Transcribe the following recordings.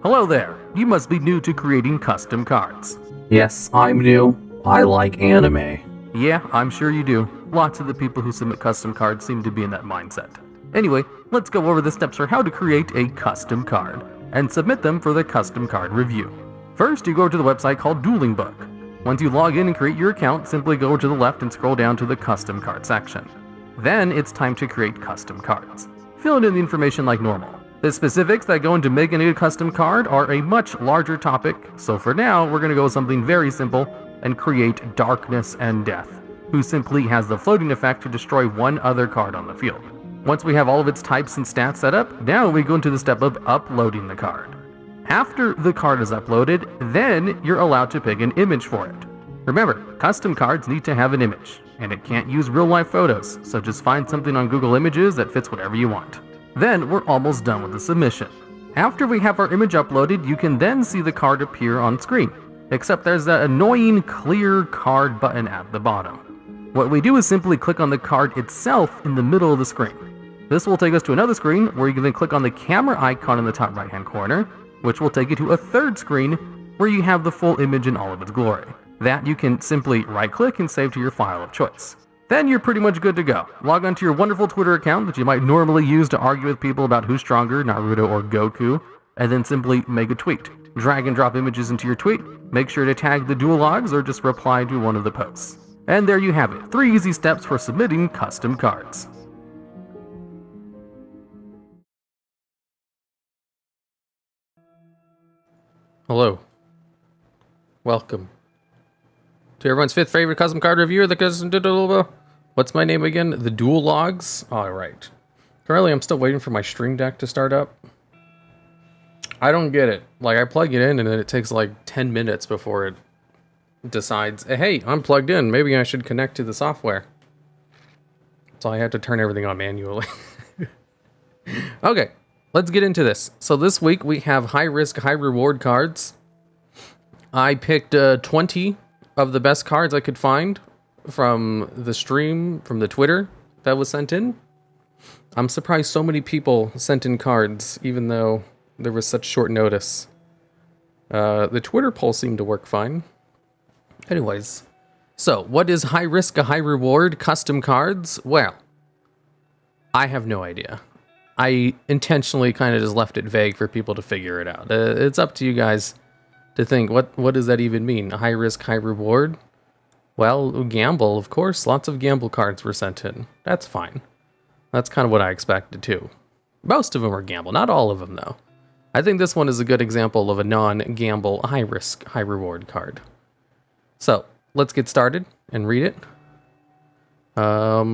Hello there, you must be new to creating custom cards. Yes, I'm new. I like anime. Yeah, I'm sure you do. Lots of the people who submit custom cards seem to be in that mindset. Anyway, let's go over the steps for how to create a custom card, and submit them for the custom card review. First, you go to the website called Dueling Book. Once you log in and create your account, simply go to the left and scroll down to the custom card section. Then it's time to create custom cards. Fill in the information like normal. The specifics that go into making a custom card are a much larger topic, so for now we're going to go with something very simple and create Darkness and Death, who simply has the floating effect to destroy one other card on the field. Once we have all of its types and stats set up, now we go into the step of uploading the card. After the card is uploaded, then you're allowed to pick an image for it. Remember, custom cards need to have an image, and it can't use real-life photos, so just find something on Google Images that fits whatever you want. Then we're almost done with the submission. After we have our image uploaded, you can then see the card appear on screen, except there's that annoying clear card button at the bottom. What we do is simply click on the card itself in the middle of the screen. This will take us to another screen where you can then click on the camera icon in the top right hand corner, which will take you to a third screen where you have the full image in all of its glory. That you can simply right click and save to your file of choice. Then you're pretty much good to go. Log onto your wonderful Twitter account that you might normally use to argue with people about who's stronger, Naruto or Goku, and then simply make a tweet. Drag and drop images into your tweet, make sure to tag TheDuelLogs or just reply to one of the posts. And there you have it, 3 easy steps for submitting custom cards. Hello. Welcome to everyone's 5th favorite custom card review of the what's my name again? TheDuelLogs? Alright. Currently I'm still waiting for my Stream Deck to start up. I don't get it. Like, I plug it in and then it takes like 10 minutes before it decides, hey, I'm plugged in, maybe I should connect to the software. So I have to turn everything on manually. Okay, let's get into this. So this week we have high risk, high reward cards. I picked 20 of the best cards I could find from the stream, from the Twitter that was sent in. I'm surprised so many people sent in cards, even though there was such short notice. The Twitter poll seemed to work fine. Anyways, so what is high risk, a high reward custom cards? Well, I have no idea. I intentionally kind of just left it vague for people to figure it out. It's up to you guys to think, what does that even mean? High risk, high reward? Well, gamble, of course. Lots of gamble cards were sent in. That's fine. That's kind of what I expected too. Most of them are gamble, not all of them though. I think this one is a good example of a non-gamble, high risk, high reward card. So, let's get started and read it. How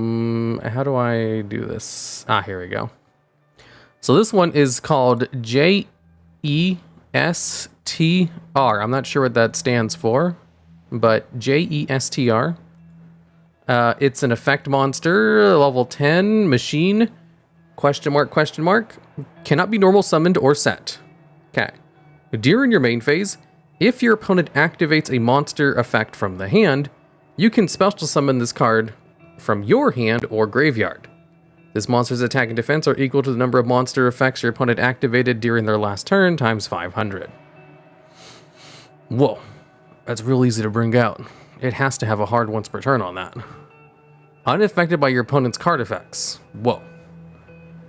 do I do this? Here we go. So this one is called JESTR. I'm not sure what that stands for, but JESTR. It's an effect monster, level 10, machine, question mark, cannot be normal summoned or set. Okay. During your main phase, if your opponent activates a monster effect from the hand, you can special summon this card from your hand or graveyard. This monster's attack and defense are equal to the number of monster effects your opponent activated during their last turn times 500. Whoa, that's real easy to bring out. It has to have a hard once per turn on that. Unaffected by your opponent's card effects. Whoa.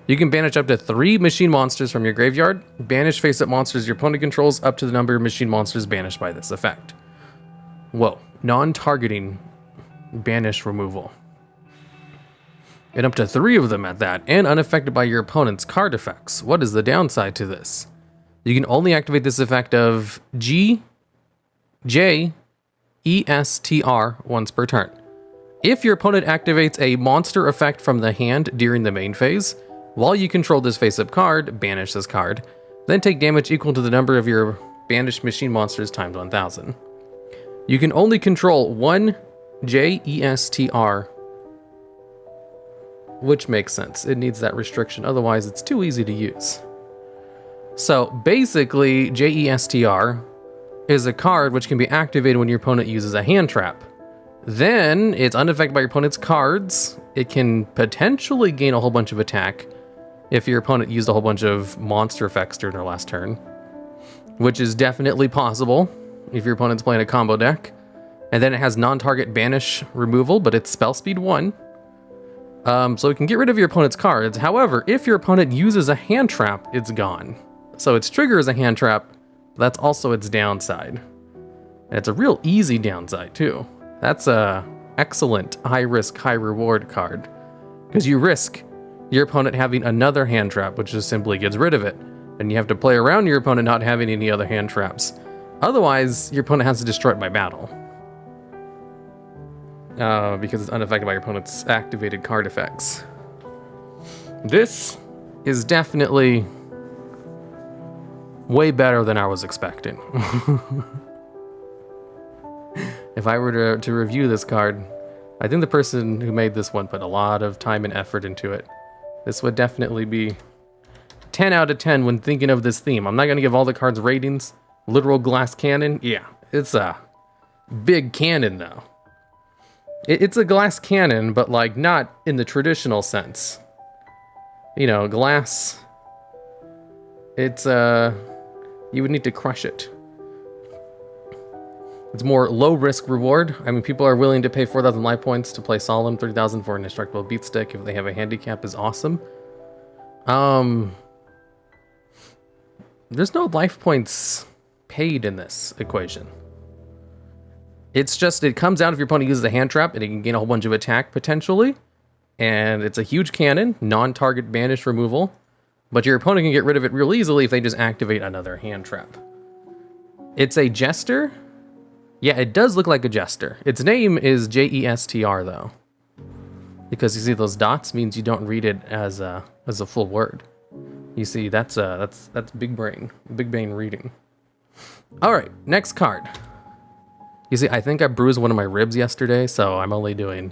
You can banish up to 3 machine monsters from your graveyard. Banish face-up monsters your opponent controls up to the number of machine monsters banished by this effect. Whoa, non-targeting banish removal. And up to 3 of them at that, and unaffected by your opponent's card effects. What is the downside to this? You can only activate this effect of JESTR once per turn. If your opponent activates a monster effect from the hand during the main phase, while you control this face-up card, banish this card, then take damage equal to the number of your banished machine monsters times 1000. You can only control 1 JESTR, which makes sense. It needs that restriction, otherwise it's too easy to use. So basically, JESTR is a card which can be activated when your opponent uses a hand trap. Then it's unaffected by your opponent's cards. It can potentially gain a whole bunch of attack if your opponent used a whole bunch of monster effects during their last turn. which is definitely possible if your opponent's playing a combo deck. And then it has non-target banish removal, but it's spell speed 1. So it can get rid of your opponent's cards. However, if your opponent uses a hand trap, it's gone. So its trigger is a hand trap, but that's also its downside. And it's a real easy downside too. That's a excellent high risk, high reward card. Because you risk your opponent having another hand trap, which just simply gets rid of it. And you have to play around your opponent not having any other hand traps. Otherwise, your opponent has to destroy it by battle. Because it's unaffected by your opponent's activated card effects. This is definitely way better than I was expecting. If I were to review this card, I think the person who made this one put a lot of time and effort into it. This would definitely be 10 out of 10 when thinking of this theme. I'm not going to give all the cards ratings. Literal glass cannon, yeah, it's a big cannon though. It's a glass cannon, but like not in the traditional sense. You know, glass, it's you would need to crush it. It's more low risk reward. I mean, people are willing to pay 4,000 life points to play Solemn, 3,000 for an indestructible beat stick if they have a handicap is awesome. There's no life points paid in this equation. It's just, it comes out if your opponent uses a hand trap and it can gain a whole bunch of attack potentially. And it's a huge cannon, non-target banish removal. But your opponent can get rid of it real easily if they just activate another hand trap. It's a jester. Yeah, it does look like a jester. Its name is J-E-S-T-R though. Because you see those dots means you don't read it as a full word. You see, that's big brain reading. All right, next card. You see, I think I bruised one of my ribs yesterday, so I'm only doing...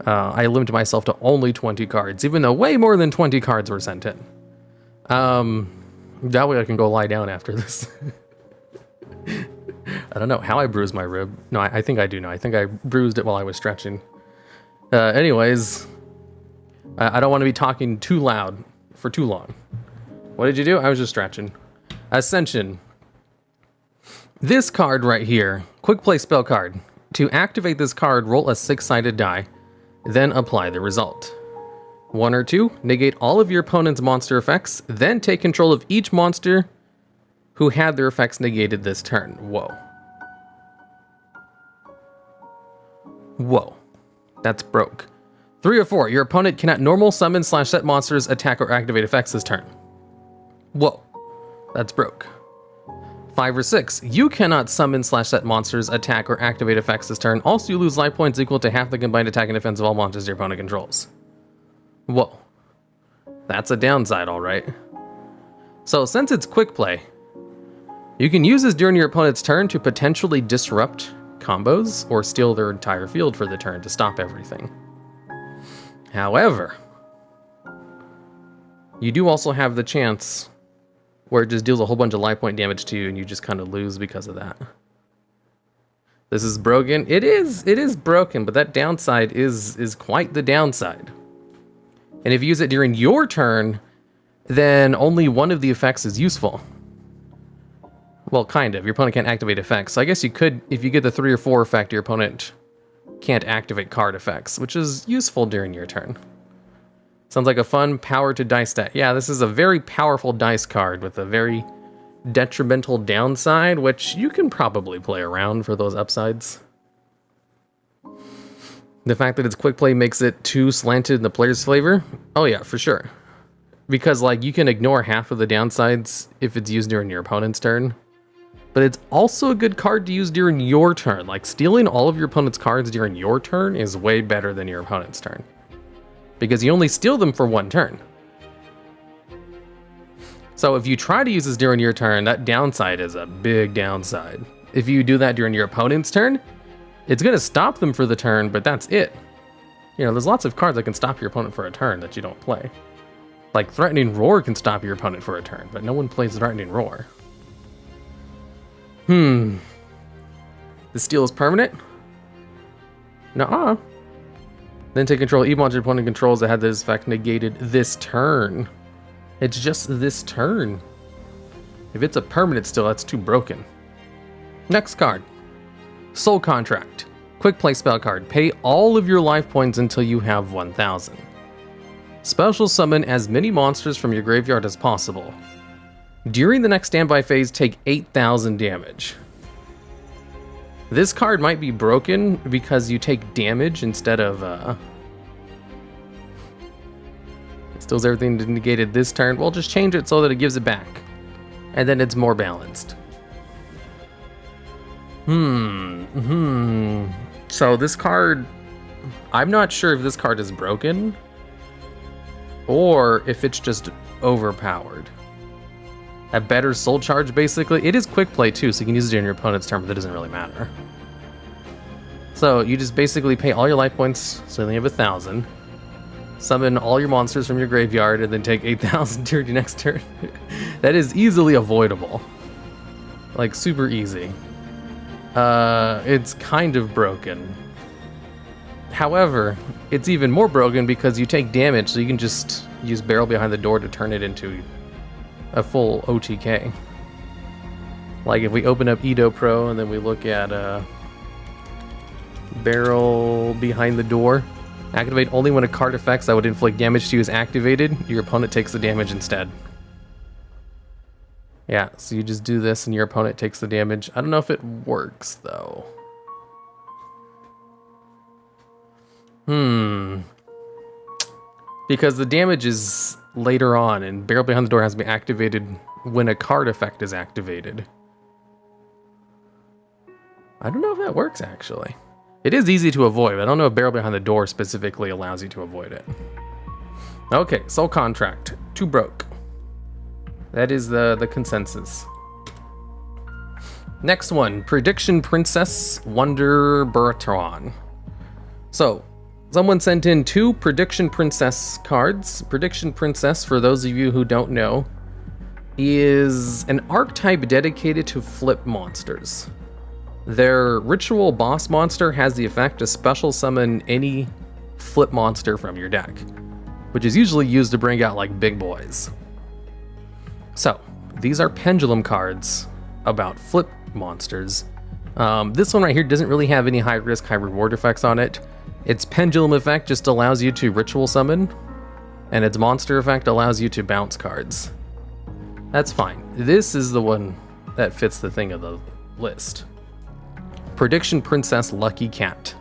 I limited myself to only 20 cards, even though way more than 20 cards were sent in. That way I can go lie down after this. I don't know how I bruised my rib. No, I think I do know. I think I bruised it while I was stretching. Anyways, I don't want to be talking too loud for too long. What did you do? I was just stretching. Ascension. This card right here, quick play spell card. To activate this card, roll a 6-sided die, then apply the result. 1 or 2, negate all of your opponent's monster effects, then take control of each monster who had their effects negated this turn. Whoa. Whoa. That's broke. 3 or 4, your opponent cannot normal summon / set monsters, attack, or activate effects this turn. Whoa. That's broke. 5 or 6, you cannot summon / set monsters, attack, or activate effects this turn. Also, you lose life points equal to half the combined attack and defense of all monsters your opponent controls. Whoa. That's a downside, alright. So, since it's quick play, you can use this during your opponent's turn to potentially disrupt combos or steal their entire field for the turn to stop everything. However, you do also have the chance where it just deals a whole bunch of life point damage to you and you just kind of lose because of that. This is broken. It is broken, but that downside is quite the downside. And if you use it during your turn, then only one of the effects is useful. Well, kind of. Your opponent can't activate effects. So I guess you could, if you get the 3 or 4 effect, your opponent can't activate card effects, which is useful during your turn. Sounds like a fun power to dice stat. Yeah, this is a very powerful dice card with a very detrimental downside, which you can probably play around for those upsides. The fact that it's quick play makes it too slanted in the player's flavor. Oh yeah, for sure. Because like you can ignore half of the downsides if it's used during your opponent's turn. But it's also a good card to use during your turn. Like stealing all of your opponent's cards during your turn is way better than your opponent's turn. Because you only steal them for 1 turn. So if you try to use this during your turn, that downside is a big downside. If you do that during your opponent's turn, it's going to stop them for the turn, but that's it. You know, there's lots of cards that can stop your opponent for a turn that you don't play. Like Threatening Roar can stop your opponent for a turn, but no one plays Threatening Roar. The steal is permanent? Nuh-uh. Then take control of each monster your opponent controls that had this effect negated this turn. It's just this turn. If it's a permanent still, that's too broken. Next card. Soul Contract. Quick play spell card. Pay all of your life points until you have 1,000. Special summon as many monsters from your graveyard as possible. During the next standby phase, take 8,000 damage. This card might be broken because you take damage instead of... It steals everything negated this turn. We'll just change it so that it gives it back. And then it's more balanced. So this card... I'm not sure if this card is broken or if it's just overpowered. A better soul charge, basically. It is quick play too, so you can use it in your opponent's turn, but that doesn't really matter. So you just basically pay all your life points, so then you have 1,000. Summon all your monsters from your graveyard, and then take 8,000 during your next turn. That is easily avoidable. Like, super easy. It's kind of broken. However, it's even more broken because you take damage, so you can just use Barrel Behind the Door to turn it into a full OTK. Like if we open up Edo Pro and then we look at Barrel Behind the Door, activate only when a card effects that would inflict damage to you is activated. Your opponent takes the damage instead. Yeah, so you just do this and your opponent takes the damage. I don't know if it works though. Because the damage is later on, and Barrel Behind the Door has to be activated when a card effect is activated. I don't know if that works, actually. It is easy to avoid, but I don't know if Barrel Behind the Door specifically allows you to avoid it. Okay, Soul Contract. 2 broke. That is the consensus. Next one, Prediction Princess Wonder Bertron. So, someone sent in 2 Prediction Princess cards. Prediction Princess, for those of you who don't know, is an archetype dedicated to flip monsters. Their ritual boss monster has the effect to special summon any flip monster from your deck, which is usually used to bring out like big boys. So, these are pendulum cards about flip monsters. This one right here doesn't really have any high risk, high reward effects on it. Its pendulum effect just allows you to ritual summon, and its monster effect allows you to bounce cards. That's fine. This is the one that fits the thing of the list. Prediction Princess Lucky Cat.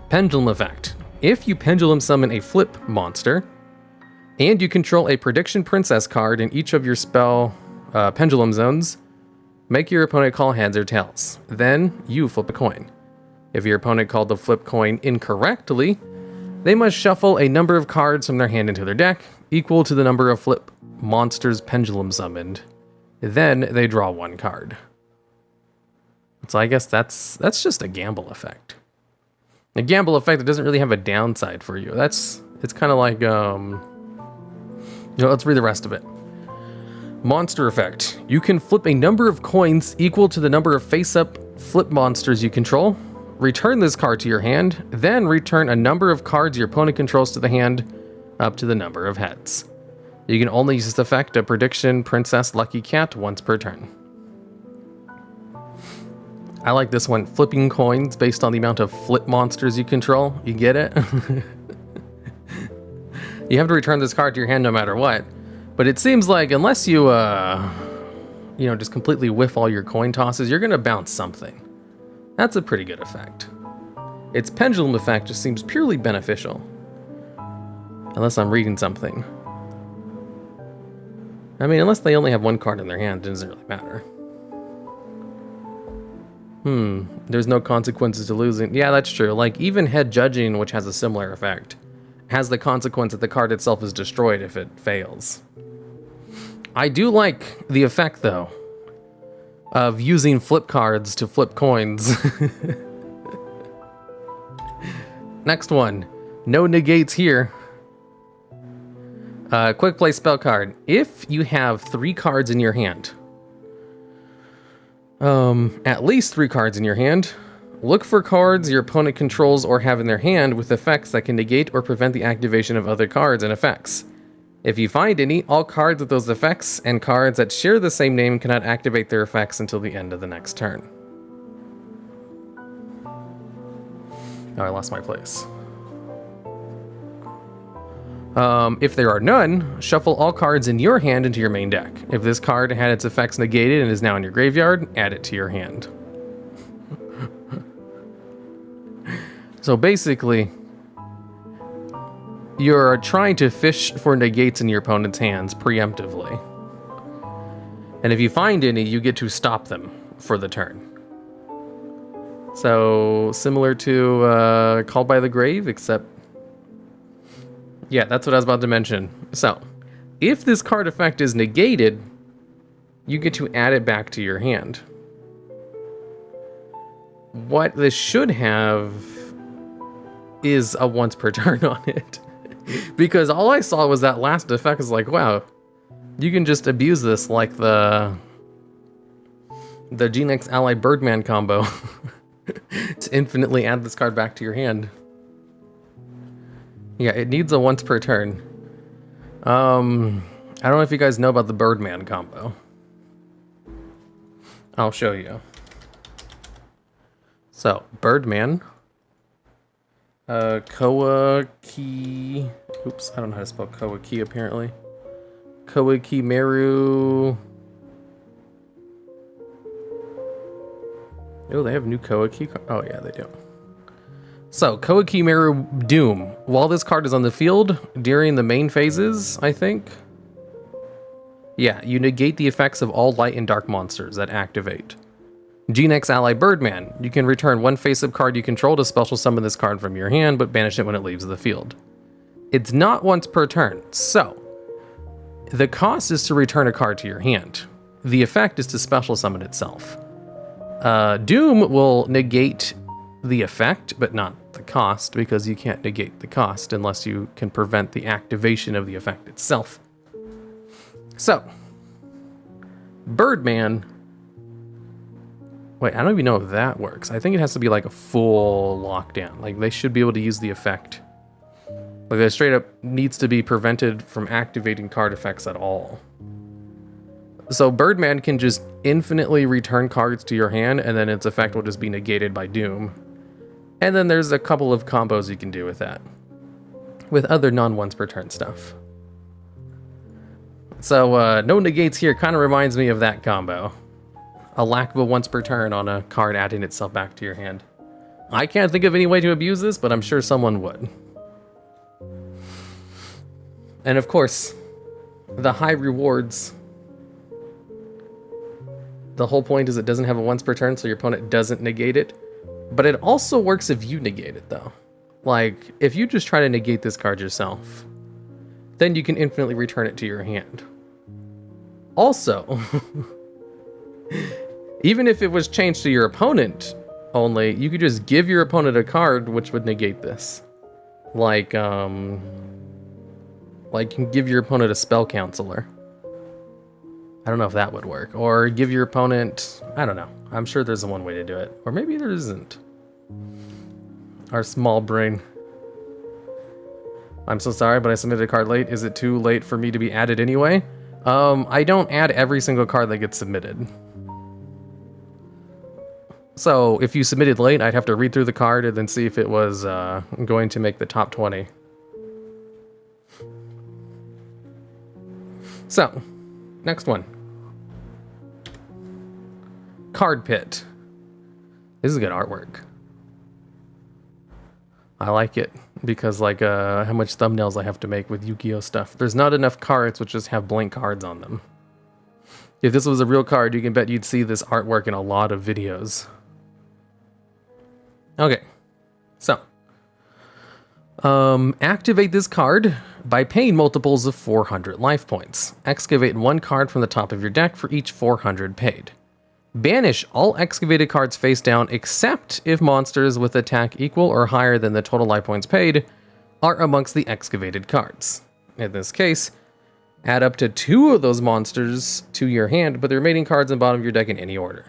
Pendulum effect. If you pendulum summon a flip monster, and you control a Prediction Princess card in each of your spell pendulum zones, make your opponent call heads or tails. Then you flip a coin. If your opponent called the flip coin incorrectly, they must shuffle a number of cards from their hand into their deck, equal to the number of flip monsters pendulum summoned. Then they draw 1 card. So I guess that's just a gamble effect. A gamble effect that doesn't really have a downside for you. It's kind of like, let's read the rest of it. Monster effect. You can flip a number of coins equal to the number of face-up flip monsters you control. Return this card to your hand, then return a number of cards your opponent controls to the hand, up to the number of heads. You can only use this effect of Prediction Princess Lucky Cat once per turn. I like this one. Flipping coins based on the amount of flip monsters you control. You get it? You have to return this card to your hand no matter what. But it seems like unless you, just completely whiff all your coin tosses, you're going to bounce something. That's a pretty good effect. Its pendulum effect just seems purely beneficial. Unless I'm reading something. I mean, unless they only have 1 card in their hand, it doesn't really matter. There's no consequences to losing. Yeah, that's true. Like, even head judging, which has a similar effect, has the consequence that the card itself is destroyed if it fails. I do like the effect, though, of using flip cards to flip coins. Next one. No negates here. Quick play spell card. If you have 3 cards in your hand, at least 3 cards in your hand, look for cards your opponent controls or have in their hand with effects that can negate or prevent the activation of other cards and effects. If you find any, all cards with those effects and cards that share the same name cannot activate their effects until the end of the next turn. Oh, I lost my place. If there are none, shuffle all cards in your hand into your main deck. If this card had its effects negated and is now in your graveyard, add it to your hand. So basically, you're trying to fish for negates in your opponent's hands preemptively. And if you find any, you get to stop them for the turn. So, similar to Called by the Grave, except... Yeah, that's what I was about to mention. So, if this card effect is negated, you get to add it back to your hand. What this should have is a once per turn on it. Because all I saw was that last effect is like, wow, you can just abuse this like the G-Nex Ally Birdman combo to infinitely add this card back to your hand. Yeah, it needs a once per turn. I don't know if you guys know about the Birdman combo. I'll show you. So, Birdman. Kawaki... Oops, I don't know how to spell Kawaki apparently. Kawakimeru... Oh, they have new Kawaki... Oh yeah, they do. So, Kawakimeru Doom. While this card is on the field, during the main phases, I think... Yeah, you negate the effects of all light and dark monsters that activate. G-Nex Ally Birdman. You can return one face-up card you control to special summon this card from your hand, but banish it when it leaves the field. It's not once per turn, so... The cost is to return a card to your hand. The effect is to special summon itself. Doom will negate the effect, but not the cost, because you can't negate the cost unless you can prevent the activation of the effect itself. So, Birdman... Wait, I don't even know if that works. I think it has to be like a full lockdown. Like, they should be able to use the effect. Like, it straight up needs to be prevented from activating card effects at all. So Birdman can just infinitely return cards to your hand, and then its effect will just be negated by Doom. And then there's a couple of combos you can do with that. With other non-once per turn stuff. So, no negates here kind of reminds me of that combo. A lack of a once per turn on a card adding itself back to your hand. I can't think of any way to abuse this, but I'm sure someone would. And of course, the high rewards. The whole point is it doesn't have a once per turn, so your opponent doesn't negate it. But it also works if you negate it, though. Like, if you just try to negate this card yourself, then you can infinitely return it to your hand. Also, even if it was changed to your opponent only, you could just give your opponent a card which would negate this. Like you can give your opponent a spell counselor. I don't know if that would work. Or give your opponent... I don't know. I'm sure there's one way to do it. Or maybe there isn't. Our small brain. I'm so sorry, but I submitted a card late. Is it too late for me to be added anyway? I don't add every single card that gets submitted. So, if you submitted late, I'd have to read through the card and then see if it was going to make the top 20. So, next one. Card Pit. This is good artwork. I like it because like how much thumbnails I have to make with Yu-Gi-Oh stuff. There's not enough cards which just have blank cards on them. If this was a real card, you can bet you'd see this artwork in a lot of videos. Okay, so activate this card by paying multiples of 400 life points. Excavate one card from the top of your deck for each 400 paid. Banish all excavated cards face down except if monsters with attack equal or higher than the total life points paid are amongst the excavated cards. In this case, add up to 2 of those monsters to your hand, but the remaining cards in the bottom of your deck in any order.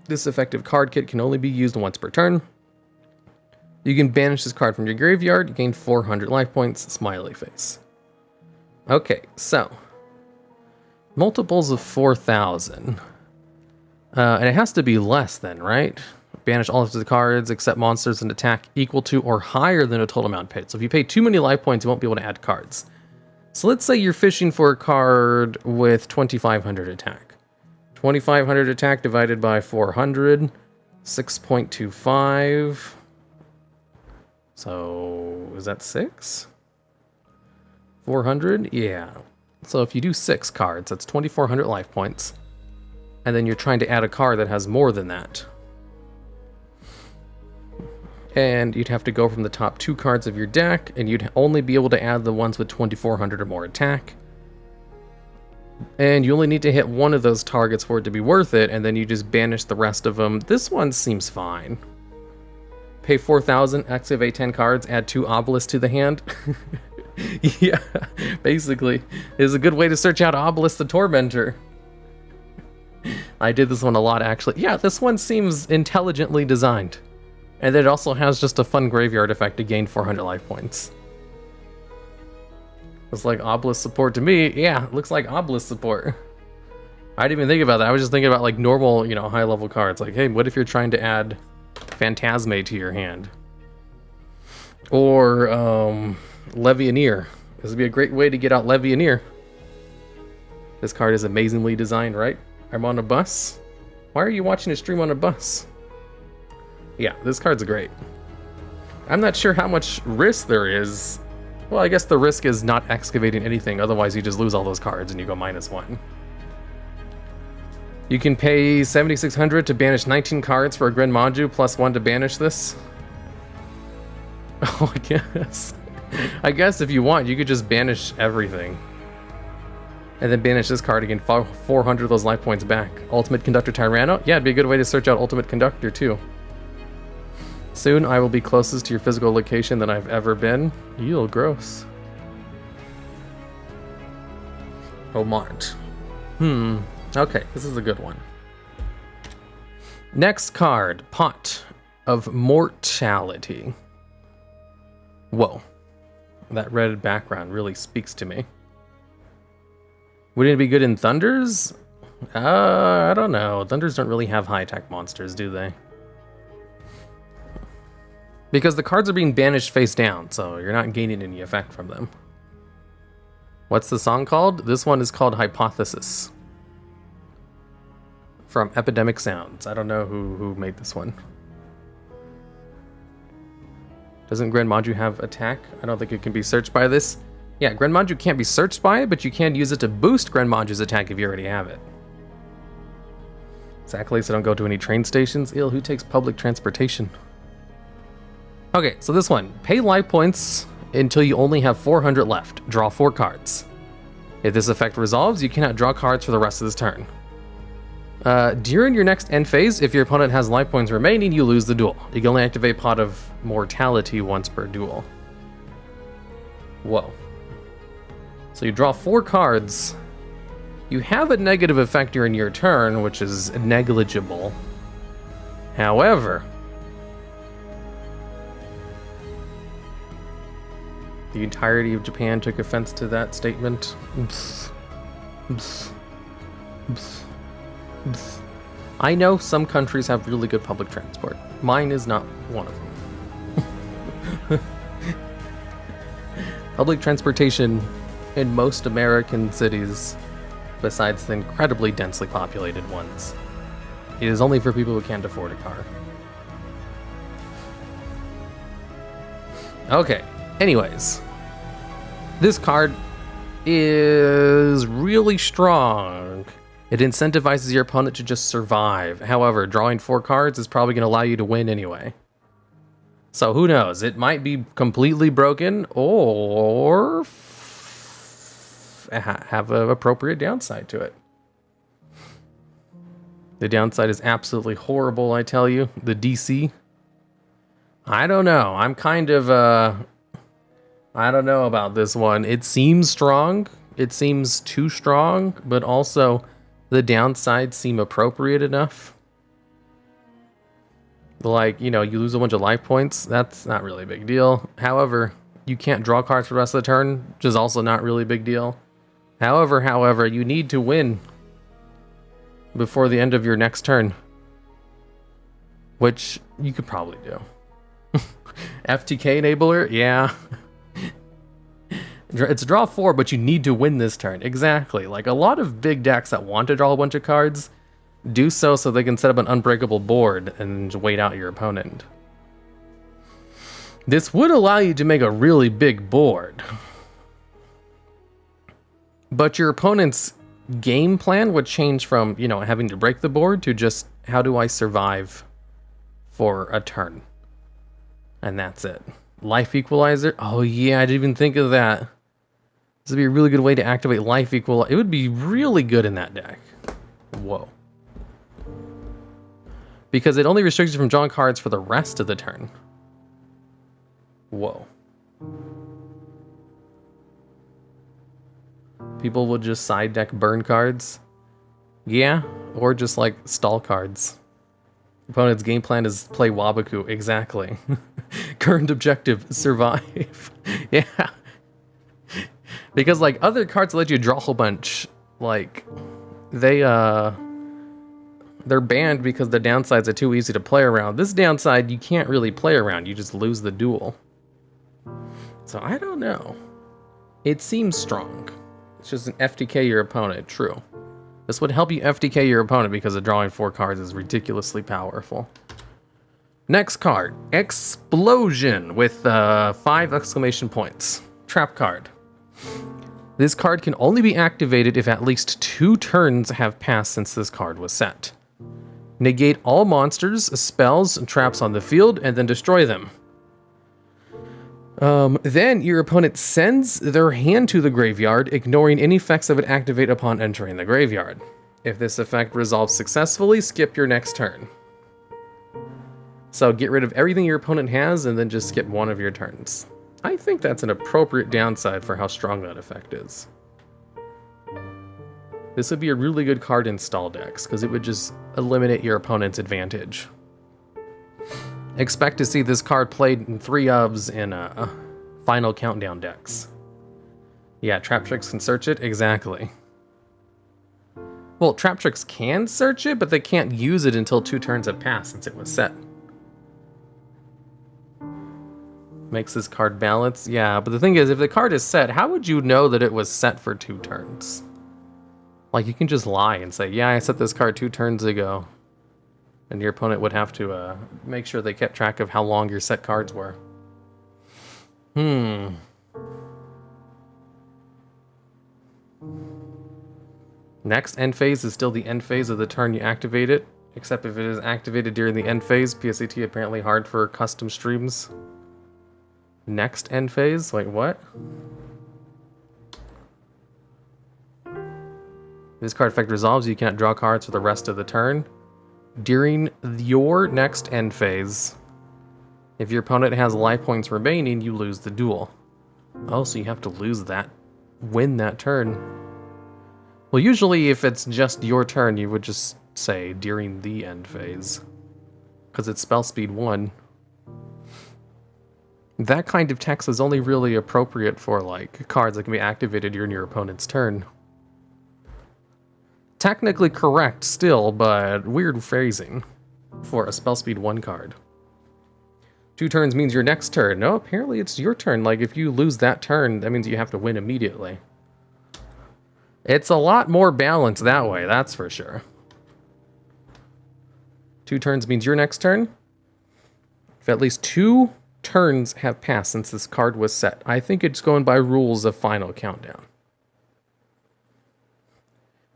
This effective card kit can only be used once per turn. You can banish this card from your graveyard, you gain 400 life points, smiley face. Okay, so multiples of 4,000. And it has to be less than, right? Banish all of the cards except monsters and attack equal to or higher than a total amount paid. So if you pay too many life points, you won't be able to add cards. So let's say you're fishing for a card with 2,500 attack. 2,500 attack divided by 400, 6.25. So is that 6? 400? Yeah. So if you do 6 cards, that's 2,400 life points. And then you're trying to add a card that has more than that. And you'd have to go from the top 2 cards of your deck, and you'd only be able to add the ones with 2,400 or more attack. And you only need to hit one of those targets for it to be worth it, and then you just banish the rest of them. This one seems fine. Pay 4,000, activate 10 cards, add 2 obelisks to the hand. Yeah, basically. It's a good way to search out Obelisk the Tormentor. I did this one a lot, actually. Yeah, this one seems intelligently designed. And it also has just a fun graveyard effect to gain 400 life points. It's like Obelisk support to me. Yeah, it looks like Obelisk support. I didn't even think about that. I was just thinking about like normal, you know, high level cards. Like, hey, what if you're trying to add Phantasme to your hand? Or Levianeer. This would be a great way to get out Levianeer. This card is amazingly designed, right? I'm on a bus. Why are you watching a stream on a bus? Yeah, this card's great. I'm not sure how much risk there is. Well, I guess the risk is not excavating anything, otherwise you just lose all those cards and you go -1. You can pay 7,600 to banish 19 cards for a Gren Maju, +1 to banish this. Oh, I guess. I guess if you want, you could just banish everything. And then banish this card again, 400 of those life points back. Ultimate Conductor Tyranno? Yeah, it'd be a good way to search out Ultimate Conductor, too. Soon, I will be closest to your physical location than I've ever been. Ew, gross. Oh, Mart. Okay, this is a good one. Next card, Pot of Mortality. Whoa. That red background really speaks to me. Wouldn't it be good in Thunders? I don't know. Thunders don't really have high attack monsters, do they? Because the cards are being banished face down, so you're not gaining any effect from them. What's the song called? This one is called Hypothesis. From Epidemic Sounds. I don't know who made this one. Doesn't Gren Maju have attack? I don't think it can be searched by this. Yeah, Gren Maju can't be searched by it, but you can use it to boost Gren Maju's attack if you already have it. Exactly, so don't go to any train stations. Ew, who takes public transportation? Okay, so this one. Pay life points until you only have 400 left. Draw 4 cards. If this effect resolves, you cannot draw cards for the rest of this turn. During your next end phase, if your opponent has life points remaining, you lose the duel. You can only activate Pot of Mortality once per duel. Whoa. So you draw 4 cards. You have a negative effect during your turn, which is negligible. However, the entirety of Japan took offense to that statement. I know some countries have really good public transport. Mine is not one of them. Public transportation in most American cities, besides the incredibly densely populated ones, it is only for people who can't afford a car. Okay, anyways. This card is really strong. It incentivizes your opponent to just survive. However, drawing 4 cards is probably going to allow you to win anyway. So who knows? It might be completely broken or have an appropriate downside to it. The downside is absolutely horrible, I tell you. The DC. I don't know. I'm kind of, I don't know about this one. It seems strong. It seems too strong, but also the downsides seem appropriate enough. Like, you know, you lose a bunch of life points. That's not really a big deal. However, you can't draw cards for the rest of the turn, which is also not really a big deal. However, you need to win before the end of your next turn, which you could probably do. FTK enabler, yeah. It's draw 4, but you need to win this turn. Exactly. Like a lot of big decks that want to draw a bunch of cards do so they can set up an unbreakable board and wait out your opponent. This would allow you to make a really big board, but your opponent's game plan would change from, you know, having to break the board to just, how do I survive for a turn? And that's it. Life equalizer. Oh yeah, I didn't even think of that. This would be a really good way to activate life equalizer. It would be really good in that deck. Whoa. Because it only restricts you from drawing cards for the rest of the turn. Whoa. People will just side deck burn cards. Yeah, or just like stall cards. Opponent's game plan is play Wabaku. Exactly. Current objective, survive. Yeah. Because like other cards let you draw a whole bunch, like they're banned because the downsides are too easy to play around. This downside you can't really play around, you just lose the duel. So I don't know. It seems strong. It's just an FTK your opponent, true. This would help you FTK your opponent because the drawing 4 cards is ridiculously powerful. Next card, Explosion with 5 exclamation points. Trap card. This card can only be activated if at least 2 turns have passed since this card was set. Negate all monsters, spells, and traps on the field, and then destroy them. Then your opponent sends their hand to the graveyard, ignoring any effects that would activate upon entering the graveyard. If this effect resolves successfully, skip your next turn. So get rid of everything your opponent has, and then just skip one of your turns. I think that's an appropriate downside for how strong that effect is. This would be a really good card in stall decks, because it would just eliminate your opponent's advantage. Expect to see this card played in 3 ofs in Final Countdown decks. Yeah, Trap Tricks can search it, exactly. Well, Trap Tricks can search it, but they can't use it until 2 turns have passed since it was set. Makes this card balance. Yeah, but the thing is, if the card is set, how would you know that it was set for 2 turns? Like, you can just lie and say, yeah, I set this card 2 turns ago. And your opponent would have to make sure they kept track of how long your set cards were. Next end phase is still the end phase of the turn you activate it, except if it is activated during the end phase. PSAT apparently hard for custom streams. Next end phase? Wait, what? This card effect resolves, you cannot draw cards for the rest of the turn. During your next end phase, if your opponent has life points remaining, you lose the duel. Oh, so you have to lose that, win that turn. Well, usually if it's just your turn, you would just say during the end phase, because it's spell speed 1. That kind of text is only really appropriate for like cards that can be activated during your opponent's turn. Technically correct still, but weird phrasing for a spell speed 1 card. 2 turns means your next turn. No, apparently it's your turn. Like, if you lose that turn, that means you have to win immediately. It's a lot more balanced that way, that's for sure. 2 turns means your next turn. If at least 2 turns have passed since this card was set. I think it's going by rules of Final Countdown.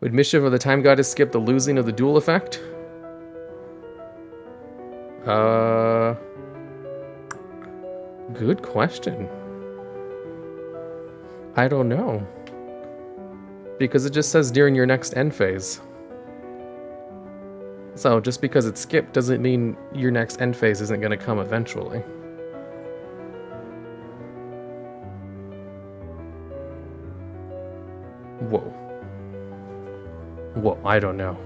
Would Mischief of the Time Goddess skip the losing of the duel effect? Good question. I don't know. Because it just says during your next end phase. So just because it's skipped doesn't mean your next end phase isn't going to come eventually. Whoa. Whoa, I don't know.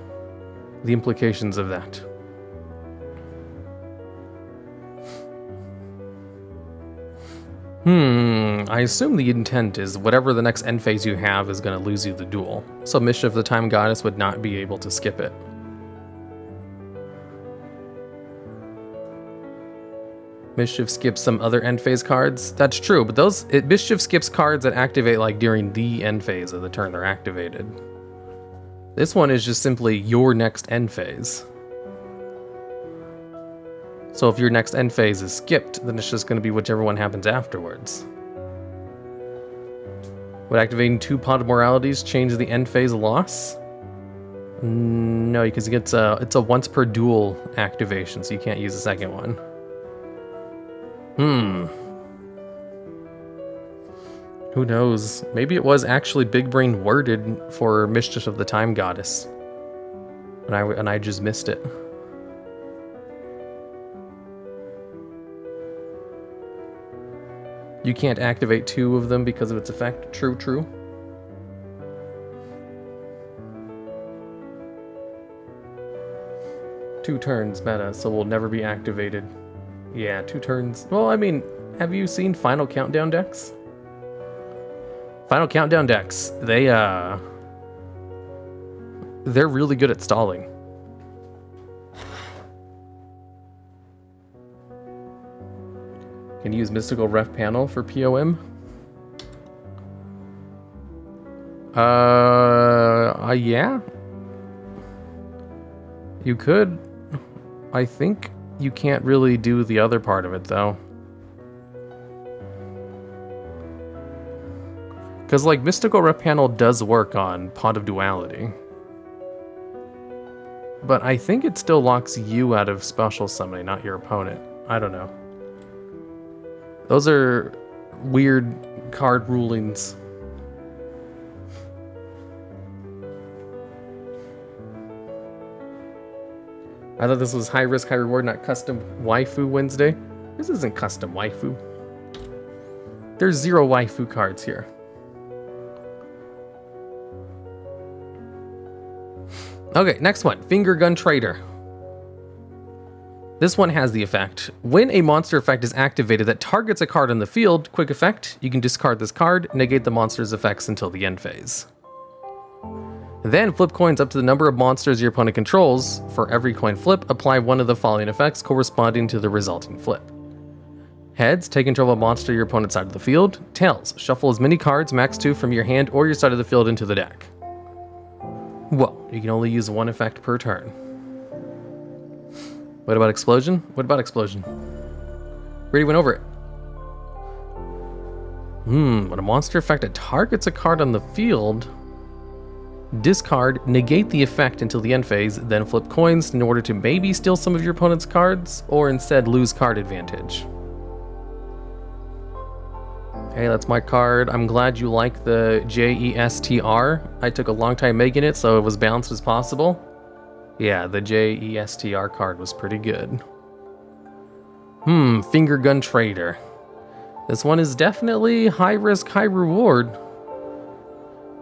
The implications of that. I assume the intent is whatever the next end phase you have is going to lose you the duel. So Mischief the Time Goddess would not be able to skip it. Mischief skips some other end phase cards. That's true, but Mischief skips cards that activate like during the end phase of the turn they're activated. This one is just simply your next end phase. So if your next end phase is skipped, then it's just going to be whichever one happens afterwards. Would activating 2 Pot of Moralities change the end phase loss? No, because it's a once per duel activation, so you can't use the second one. Who knows? Maybe it was actually big brain worded for Mischief of the Time Goddess, and I just missed it. You can't activate 2 of them because of its effect. True, true. Two turns meta, so will never be activated. Yeah, 2 turns. Well, I mean, have you seen Final Countdown decks? Final Countdown decks, they're really good at stalling. Can you use Mystical Ref Panel for POM? Yeah. You could. I think you can't really do the other part of it, though. Because, like, Mystical Rep Panel does work on Pot of Duality. But I think it still locks you out of special summoning, not your opponent. I don't know. Those are weird card rulings. I thought this was high risk, high reward, not custom waifu Wednesday. This isn't custom waifu. There's 0 waifu cards here. Okay, next one, Finger Gun Trader. This one has the effect. When a monster effect is activated that targets a card on the field, quick effect, you can discard this card, negate the monster's effects until the end phase. Then flip coins up to the number of monsters your opponent controls. For every coin flip, apply one of the following effects corresponding to the resulting flip. Heads, take control of a monster your opponent's side of the field. Tails, shuffle as many cards, max 2, from your hand or your side of the field into the deck. Well, you can only use 1 effect per turn. What about Explosion? What about Explosion? We already went over it. When a monster effect that targets a card on the field, discard, negate the effect until the end phase, then flip coins in order to maybe steal some of your opponent's cards, or instead lose card advantage. Hey, that's my card. I'm glad you like the JESTR. I took a long time making it, so it was balanced as possible. Yeah, the JESTR card was pretty good. Finger Gun Trader. This one is definitely high risk, high reward.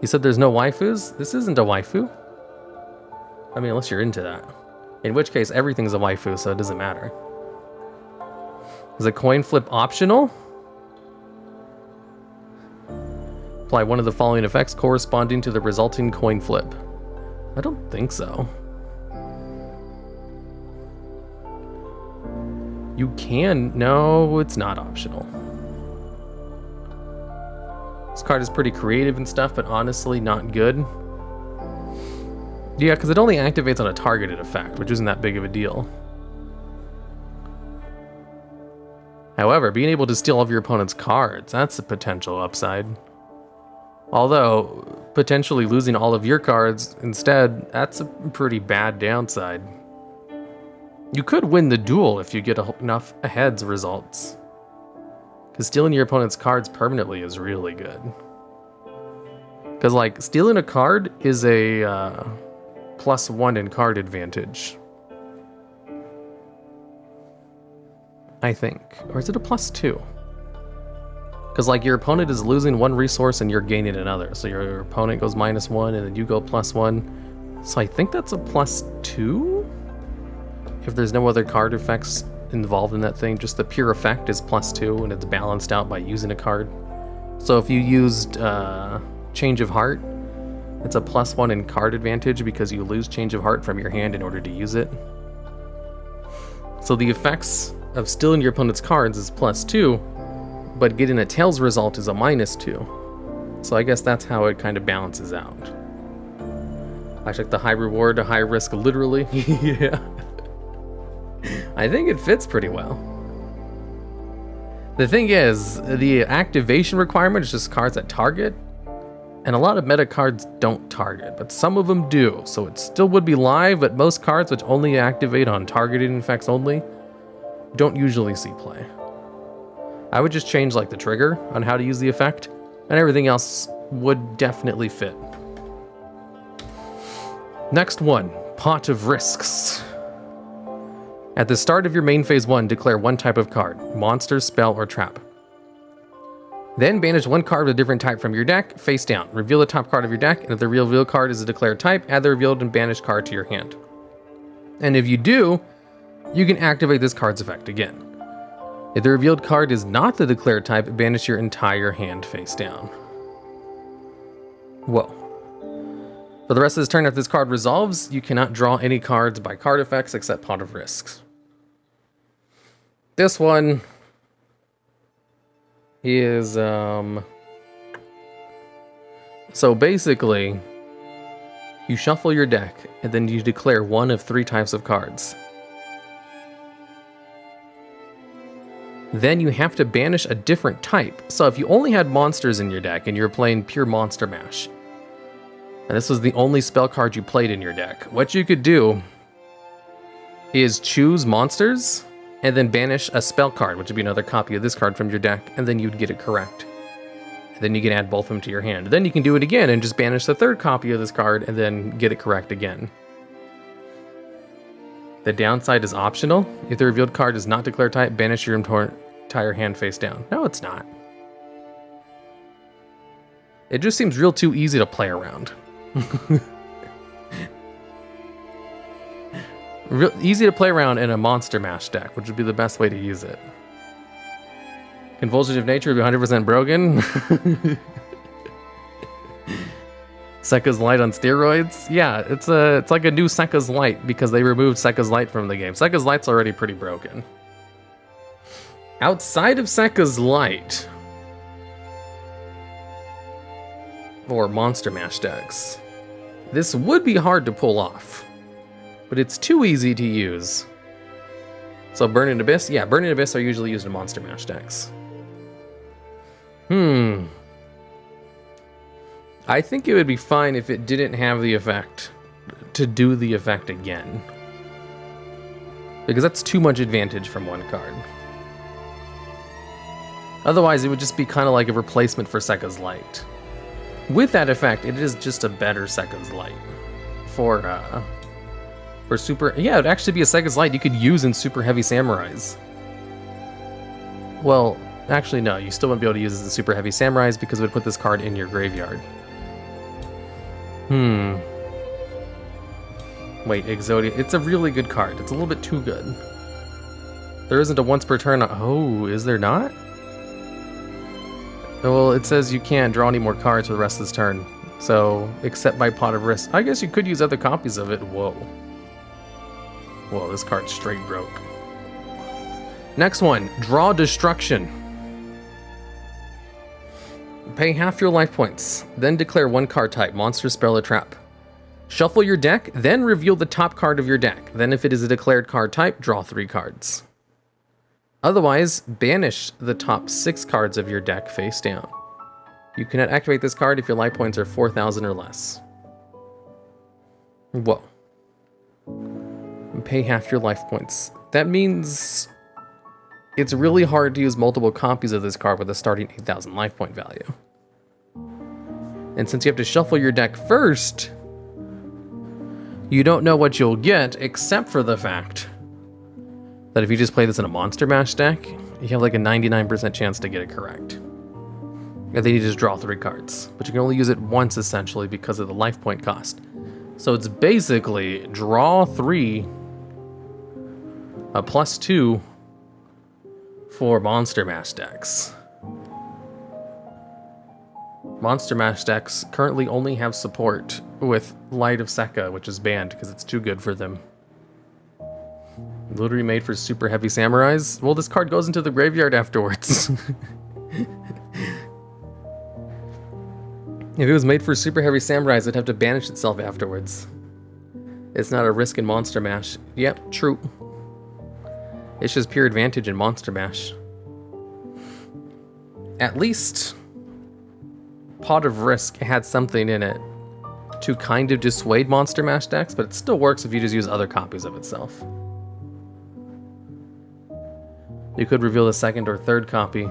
You said there's no waifus? This isn't a waifu. I mean, unless you're into that. In which case, everything's a waifu, so it doesn't matter. Is a coin flip optional? Apply one of the following effects corresponding to the resulting coin flip. I don't think so. You can. No, it's not optional. This card is pretty creative and stuff, but honestly not good. Yeah, because it only activates on a targeted effect, which isn't that big of a deal. However, being able to steal all of your opponent's cards, that's a potential upside. Although, potentially losing all of your cards instead, that's a pretty bad downside. You could win the duel if you get enough heads results. Because stealing your opponent's cards permanently is really good. Because, like, stealing a card is a +1 in card advantage. I think. Or is it a +2? Because, like, your opponent is losing 1 resource and you're gaining another. So your opponent goes -1 and then you go +1. So I think that's a +2? If there's no other card effects involved in that thing. Just the pure effect is +2, and it's balanced out by using a card. So if you used Change of Heart, it's a +1 in card advantage because you lose Change of Heart from your hand in order to use it. So the effects of stealing your opponent's cards is +2, but getting a Tails result is a -2. So I guess that's how it kind of balances out. I took the high reward, high risk literally. Yeah. I think it fits pretty well. The thing is, the activation requirement is just cards that target, and a lot of meta cards don't target, but some of them do, so it still would be live, but most cards which only activate on targeted effects only don't usually see play. I would just change like the trigger on how to use the effect, and everything else would definitely fit. Next one, Pot of Risks. At the start of your main phase 1, declare one type of card, monster, spell, or trap. Then banish one card of a different type from your deck, face down. Reveal the top card of your deck, and if the revealed card is a declared type, add the revealed and banished card to your hand. And if you do, you can activate this card's effect again. If the revealed card is not the declared type, banish your entire hand face down. Whoa. For the rest of this turn, if this card resolves, you cannot draw any cards by card effects except Pot of Risks. This one is, so basically, you shuffle your deck, and then you declare one of 3 types of cards. Then you have to banish a different type. So if you only had monsters in your deck, and you're playing pure Monster Mash, and this was the only spell card you played in your deck, what you could do is choose monsters, and then banish a spell card, which would be another copy of this card from your deck, and then you'd get it correct. And then you can add both of them to your hand. Then you can do it again and just banish the 3rd copy of this card, and then get it correct again. The downside is optional. If the revealed card is not declared type, banish your entire hand face down. No, it's not. It just seems real too easy to play around. Real easy to play around in a Monster Mash deck, which would be the best way to use it. Convulsion of Nature would be 100% broken. Sekka's Light on steroids? Yeah, it's like a new Sekka's Light because they removed Sekka's Light from the game. Sekka's Light's already pretty broken. Outside of Sekka's Light, or Monster Mash decks, this would be hard to pull off, but it's too easy to use. So Burning Abyss? Yeah, Burning Abyss are usually used in Monster Mash decks. I think it would be fine if it didn't have the effect to do the effect again, because that's too much advantage from one card. Otherwise, it would just be kind of like a replacement for Sekka's Light. With that effect, it is just a better Sekka's Light. For super... Yeah, it would actually be a Sekka's Light you could use in Super Heavy Samurais. Well, actually no, you still wouldn't be able to use it in Super Heavy Samurais because it would put this card in your graveyard. Wait, Exodia. It's a really good card. It's a little bit too good. There isn't a once per turn... Oh, is there not? Well, it says you can't draw any more cards for the rest of this turn. So, except by Pot of Risk. I guess you could use other copies of it. Whoa. Whoa, this card's straight broke. Next one, Draw Destruction. Pay half your life points, then declare one card type, monster, spell, or trap. Shuffle your deck, then reveal the top card of your deck. Then if it is a declared card type, draw 3 cards. Otherwise, banish the top 6 cards of your deck face down. You cannot activate this card if your life points are 4,000 or less. Whoa. Pay half your life points. That means it's really hard to use multiple copies of this card with a starting 8,000 life point value. And since you have to shuffle your deck first, you don't know what you'll get, except for the fact that if you just play this in a Monster Mash deck, you have like a 99% chance to get it correct. And then you just draw 3 cards. But you can only use it once, essentially, because of the life point cost. So it's basically draw 3, a +2, for Monster Mash decks. Monster Mash decks currently only have support with Light of Sekka, which is banned because it's too good for them. Literally made for super heavy samurais. Well, this card goes into the graveyard afterwards. If it was made for super heavy samurais, it'd have to banish itself afterwards. It's not a risk in Monster Mash. Yep, true. It's just pure advantage in Monster Mash. At least Pot of Risk had something in it to kind of dissuade Monster Mash decks, but it still works if you just use other copies of itself. You could reveal the second or third copy.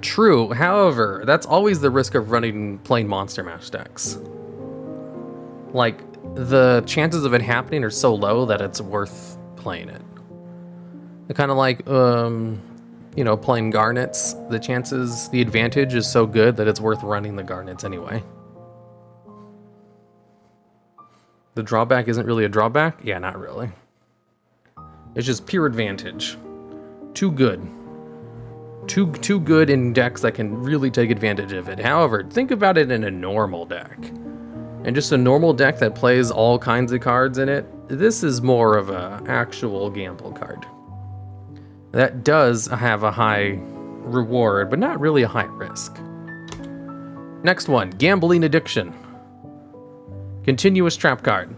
True. However, that's always the risk of running plain Monster Mash decks. Like, the chances of it happening are so low that it's worth playing it. Kind of like, you know, playing Garnets. The advantage is so good that it's worth running the Garnets anyway. The drawback isn't really a drawback? Yeah, not really. It's just pure advantage. Too good. Too good in decks that can really take advantage of it. However, think about it in a normal deck. And just a normal deck that plays all kinds of cards in it, this is more of a actual gamble card. That does have a high reward, but not really a high risk. Next one, Gambling Addiction. Continuous trap card.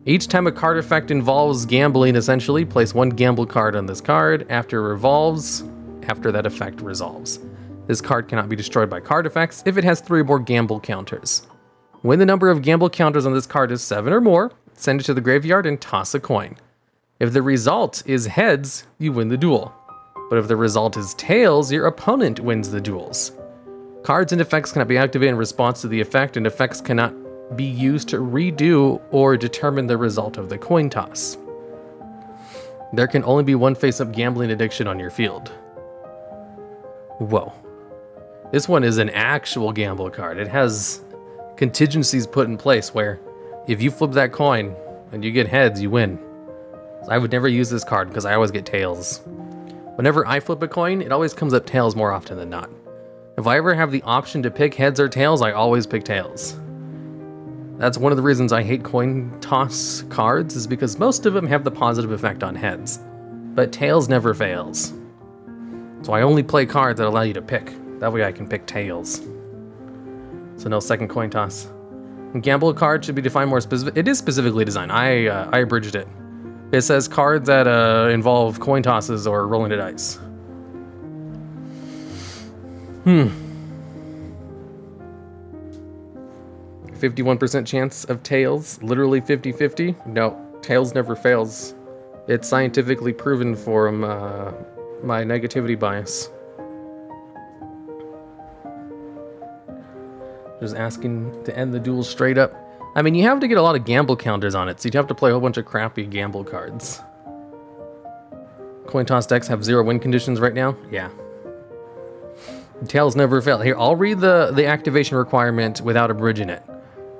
Each time a card effect involves gambling, essentially, place one gamble card on this card. After it revolves, after that effect resolves. This card cannot be destroyed by card effects if it has 3 or more gamble counters. When the number of gamble counters on this card is 7 or more, send it to the graveyard and toss a coin. If the result is heads, you win the duel. But if the result is tails, your opponent wins the duels. Cards and effects cannot be activated in response to the effect, and effects cannot be used to redo or determine the result of the coin toss. There can only be one face-up Gambling Addiction on your field. Whoa. This one is an actual gamble card. It has contingencies put in place where if you flip that coin and you get heads, you win. I would never use this card because I always get tails. Whenever I flip a coin, it always comes up tails more often than not. If I ever have the option to pick heads or tails, I always pick tails. That's one of the reasons I hate coin toss cards, is because most of them have the positive effect on heads, but tails never fails. So I only play cards that allow you to pick. That way I can pick tails. So no second coin toss. Gamble card should be defined more specific. It is specifically designed. I abridged it. It says cards that involve coin tosses or rolling a dice. 51% chance of tails. Literally 50-50. No, tails never fails. It's scientifically proven from my negativity bias. Just asking to end the duel straight up. I mean, you have to get a lot of gamble counters on it, so you'd have to play a whole bunch of crappy gamble cards. Coin toss decks have 0 win conditions right now? Yeah. Tails never fail. Here, I'll read the activation requirement without abridging it.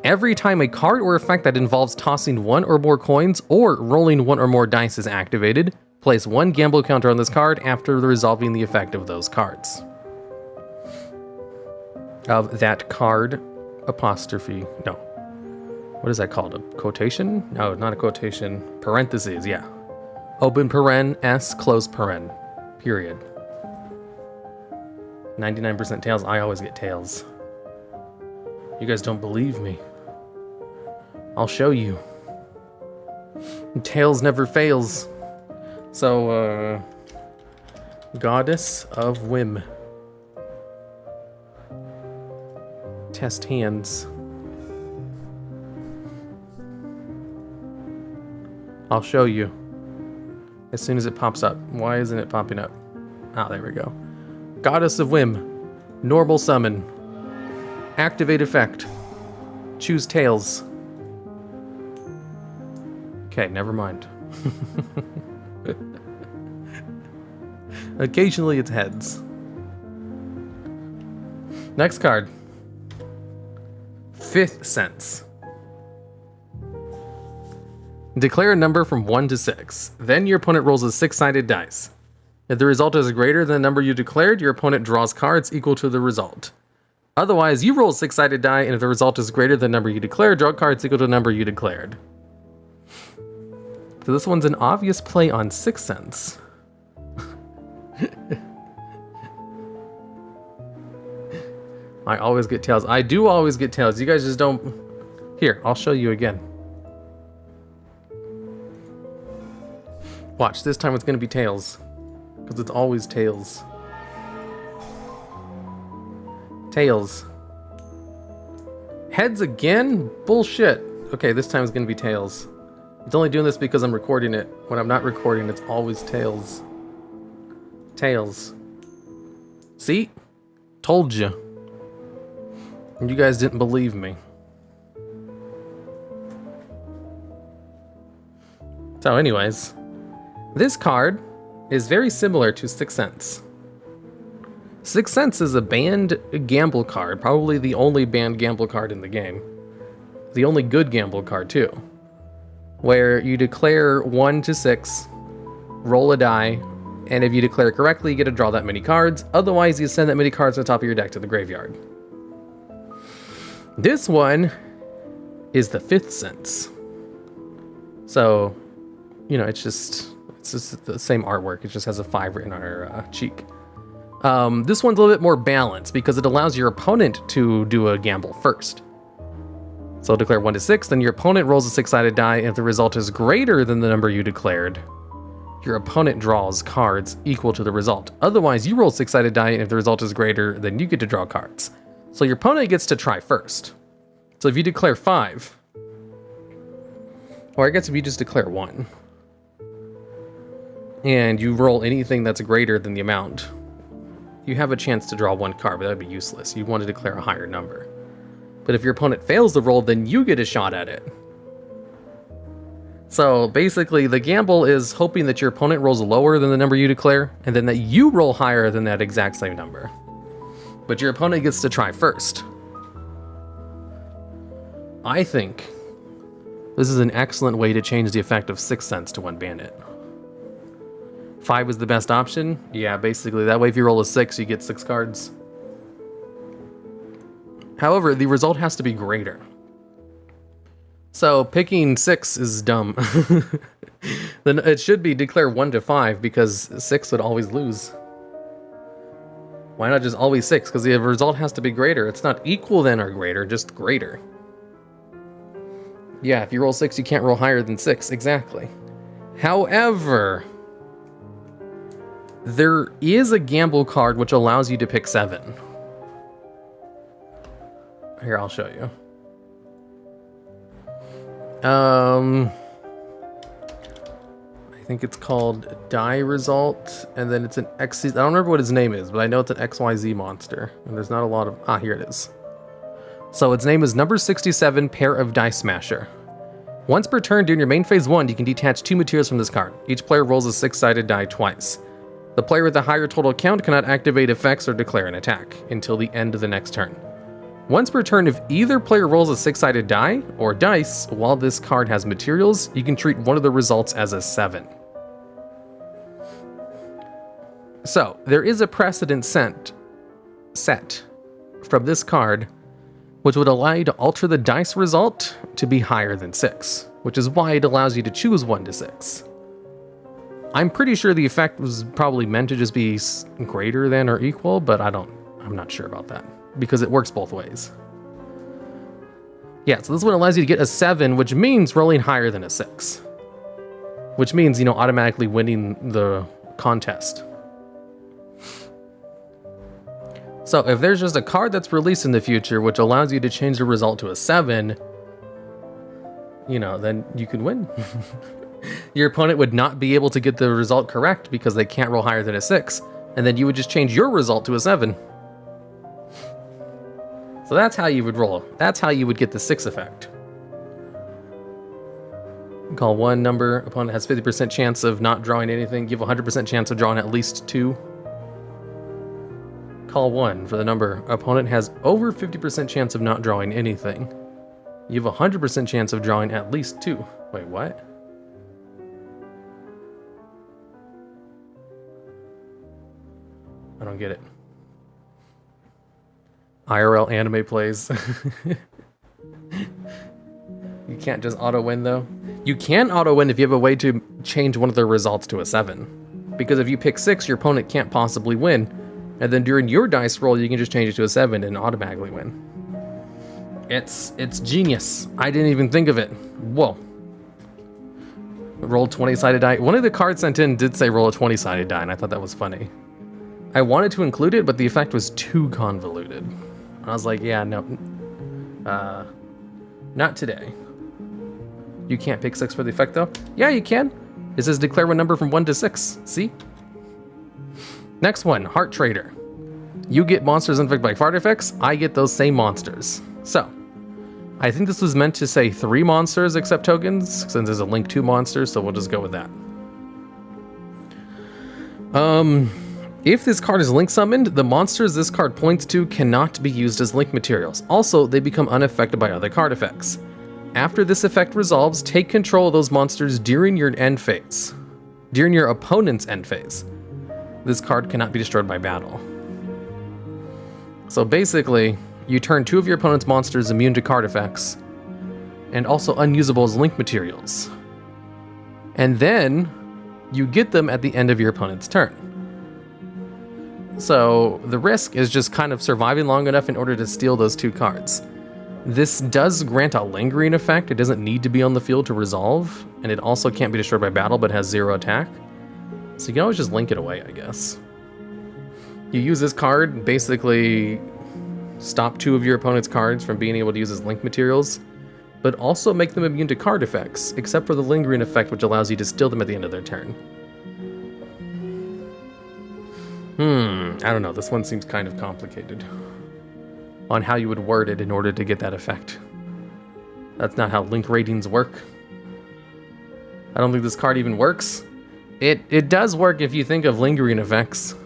Every time a card or effect that involves tossing 1 or more coins or rolling 1 or more dice is activated, place 1 gamble counter on this card after resolving the effect of those cards. Of that card, apostrophe, no. What is that called? A quotation? No, not a quotation. Parentheses, yeah. Open paren, S, close paren. Period. 99% tails. I always get tails. You guys don't believe me. I'll show you. Tails never fails. So, Goddess of Whim. Test hands. I'll show you as soon as it pops up. Why isn't it popping up? Ah, there we go. Goddess of Whim. Normal summon. Activate effect. Choose tails. Okay, never mind. Occasionally it's heads. Next card. 5th Sense. Declare a number from 1 to 6. Then your opponent rolls a 6-sided dice. If the result is greater than the number you declared, your opponent draws cards equal to the result. Otherwise, you roll a 6-sided die, and if the result is greater than the number you declared, draw cards equal to the number you declared. So this one's an obvious play on Sixth Sense. I always get tails. I do always get tails. You guys just don't... Here, I'll show you again. Watch, this time it's going to be tails. Because it's always tails. Tails. Heads again? Bullshit. Okay, this time it's going to be tails. It's only doing this because I'm recording it. When I'm not recording, it's always tails. Tails. See? Told you. And you guys didn't believe me. So anyways, this card is very similar to Sixth Sense. Sixth Sense is a banned gamble card, probably the only banned gamble card in the game. The only good gamble card too. Where you declare 1 to 6, roll a die, and if you declare correctly, you get to draw that many cards. Otherwise, you send that many cards on top of your deck to the graveyard. This one is the Fifth Sense. So, you know, it's just the same artwork. It just has a 5 written on her cheek. This one's a little bit more balanced because it allows your opponent to do a gamble first. So declare 1 to 6, then your opponent rolls a 6-sided die, and if the result is greater than the number you declared, your opponent draws cards equal to the result. Otherwise, you roll 6-sided die, and if the result is greater, then you get to draw cards. So your opponent gets to try first. So if you declare 5, or I guess if you just declare 1, and you roll anything that's greater than the amount, you have a chance to draw 1 card, but that would be useless. You want to declare a higher number. But if your opponent fails the roll, then you get a shot at it. So basically, the gamble is hoping that your opponent rolls lower than the number you declare, and then that you roll higher than that exact same number. But your opponent gets to try first. I think this is an excellent way to change the effect of Sixth Sense to unban it. 5 is the best option. Yeah, basically, that way if you roll a 6, you get 6 cards. However, the result has to be greater. So picking 6 is dumb. Then it should be declare 1 to 5 because 6 would always lose. Why not just always 6? Because the result has to be greater. It's not equal then or greater, just greater. Yeah, if you roll 6, you can't roll higher than 6. Exactly. However, there is a gamble card which allows you to pick 7. Here, I'll show you. I think it's called Die Result, and then it's an X. I don't remember what his name is, but I know it's an XYZ monster, and there's not a lot of... Ah, here it is. So its name is number 67, Pair of Dice Smasher. Once per turn during your main phase 1, you can detach 2 materials from this card. Each player rolls a 6-sided die twice. The player with the higher total count cannot activate effects or declare an attack until the end of the next turn. Once per turn, if either player rolls a 6-sided die or dice while this card has materials, you can treat one of the results as a 7. So, there is a precedent set from this card which would allow you to alter the dice result to be higher than 6, which is why it allows you to choose 1 to 6. I'm pretty sure the effect was probably meant to just be greater than or equal, but I'm not sure about that, because it works both ways. Yeah, so this one allows you to get a 7, which means rolling higher than a 6. Which means, you know, automatically winning the contest. So if there's just a card that's released in the future which allows you to change the result to a 7, you know, then you could win. Your opponent would not be able to get the result correct because they can't roll higher than a 6, and then you would just change your result to a 7. So that's how you would roll. That's how you would get the 6 effect. Call 1 number, opponent has 50% chance of not drawing anything, give 100% chance of drawing at least 2. Call 1 for the number, opponent has over 50% chance of not drawing anything. You have 100% chance of drawing at least 2. Wait, what? don't get it. IRL anime plays. You can't just auto-win, though. You can auto-win if you have a way to change one of the results to a 7. Because if you pick 6, your opponent can't possibly win. And then during your dice roll, you can just change it to a 7 and automatically win. It's genius. I didn't even think of it. Whoa. Roll 20-sided die. One of the cards sent in did say roll a 20-sided die, and I thought that was funny. I wanted to include it, but the effect was too convoluted. I was like, yeah, no. Not today. You can't pick 6 for the effect, though? Yeah, you can. It says declare one number from 1 to 6. See? Next one, Heart Trader. You get monsters infected by fart effects. I get those same monsters. So, I think this was meant to say 3 monsters accept tokens, since there's a link to monsters, so we'll just go with that. If this card is link summoned, the monsters this card points to cannot be used as link materials. Also, they become unaffected by other card effects. After this effect resolves, take control of those monsters during your end phase. During your opponent's end phase. This card cannot be destroyed by battle. So basically, you turn 2 of your opponent's monsters immune to card effects, and also unusable as link materials. And then, you get them at the end of your opponent's turn. So, the risk is just kind of surviving long enough in order to steal those 2 cards. This does grant a lingering effect. It doesn't need to be on the field to resolve, and it also can't be destroyed by battle, but has 0 attack. So you can always just link it away, I guess. You use this card, basically stop 2 of your opponent's cards from being able to use as link materials, but also make them immune to card effects, except for the lingering effect, which allows you to steal them at the end of their turn. I don't know, this one seems kind of complicated on how you would word it in order to get that effect. That's not how link ratings work. I don't think this card even works. It does work if you think of lingering effects.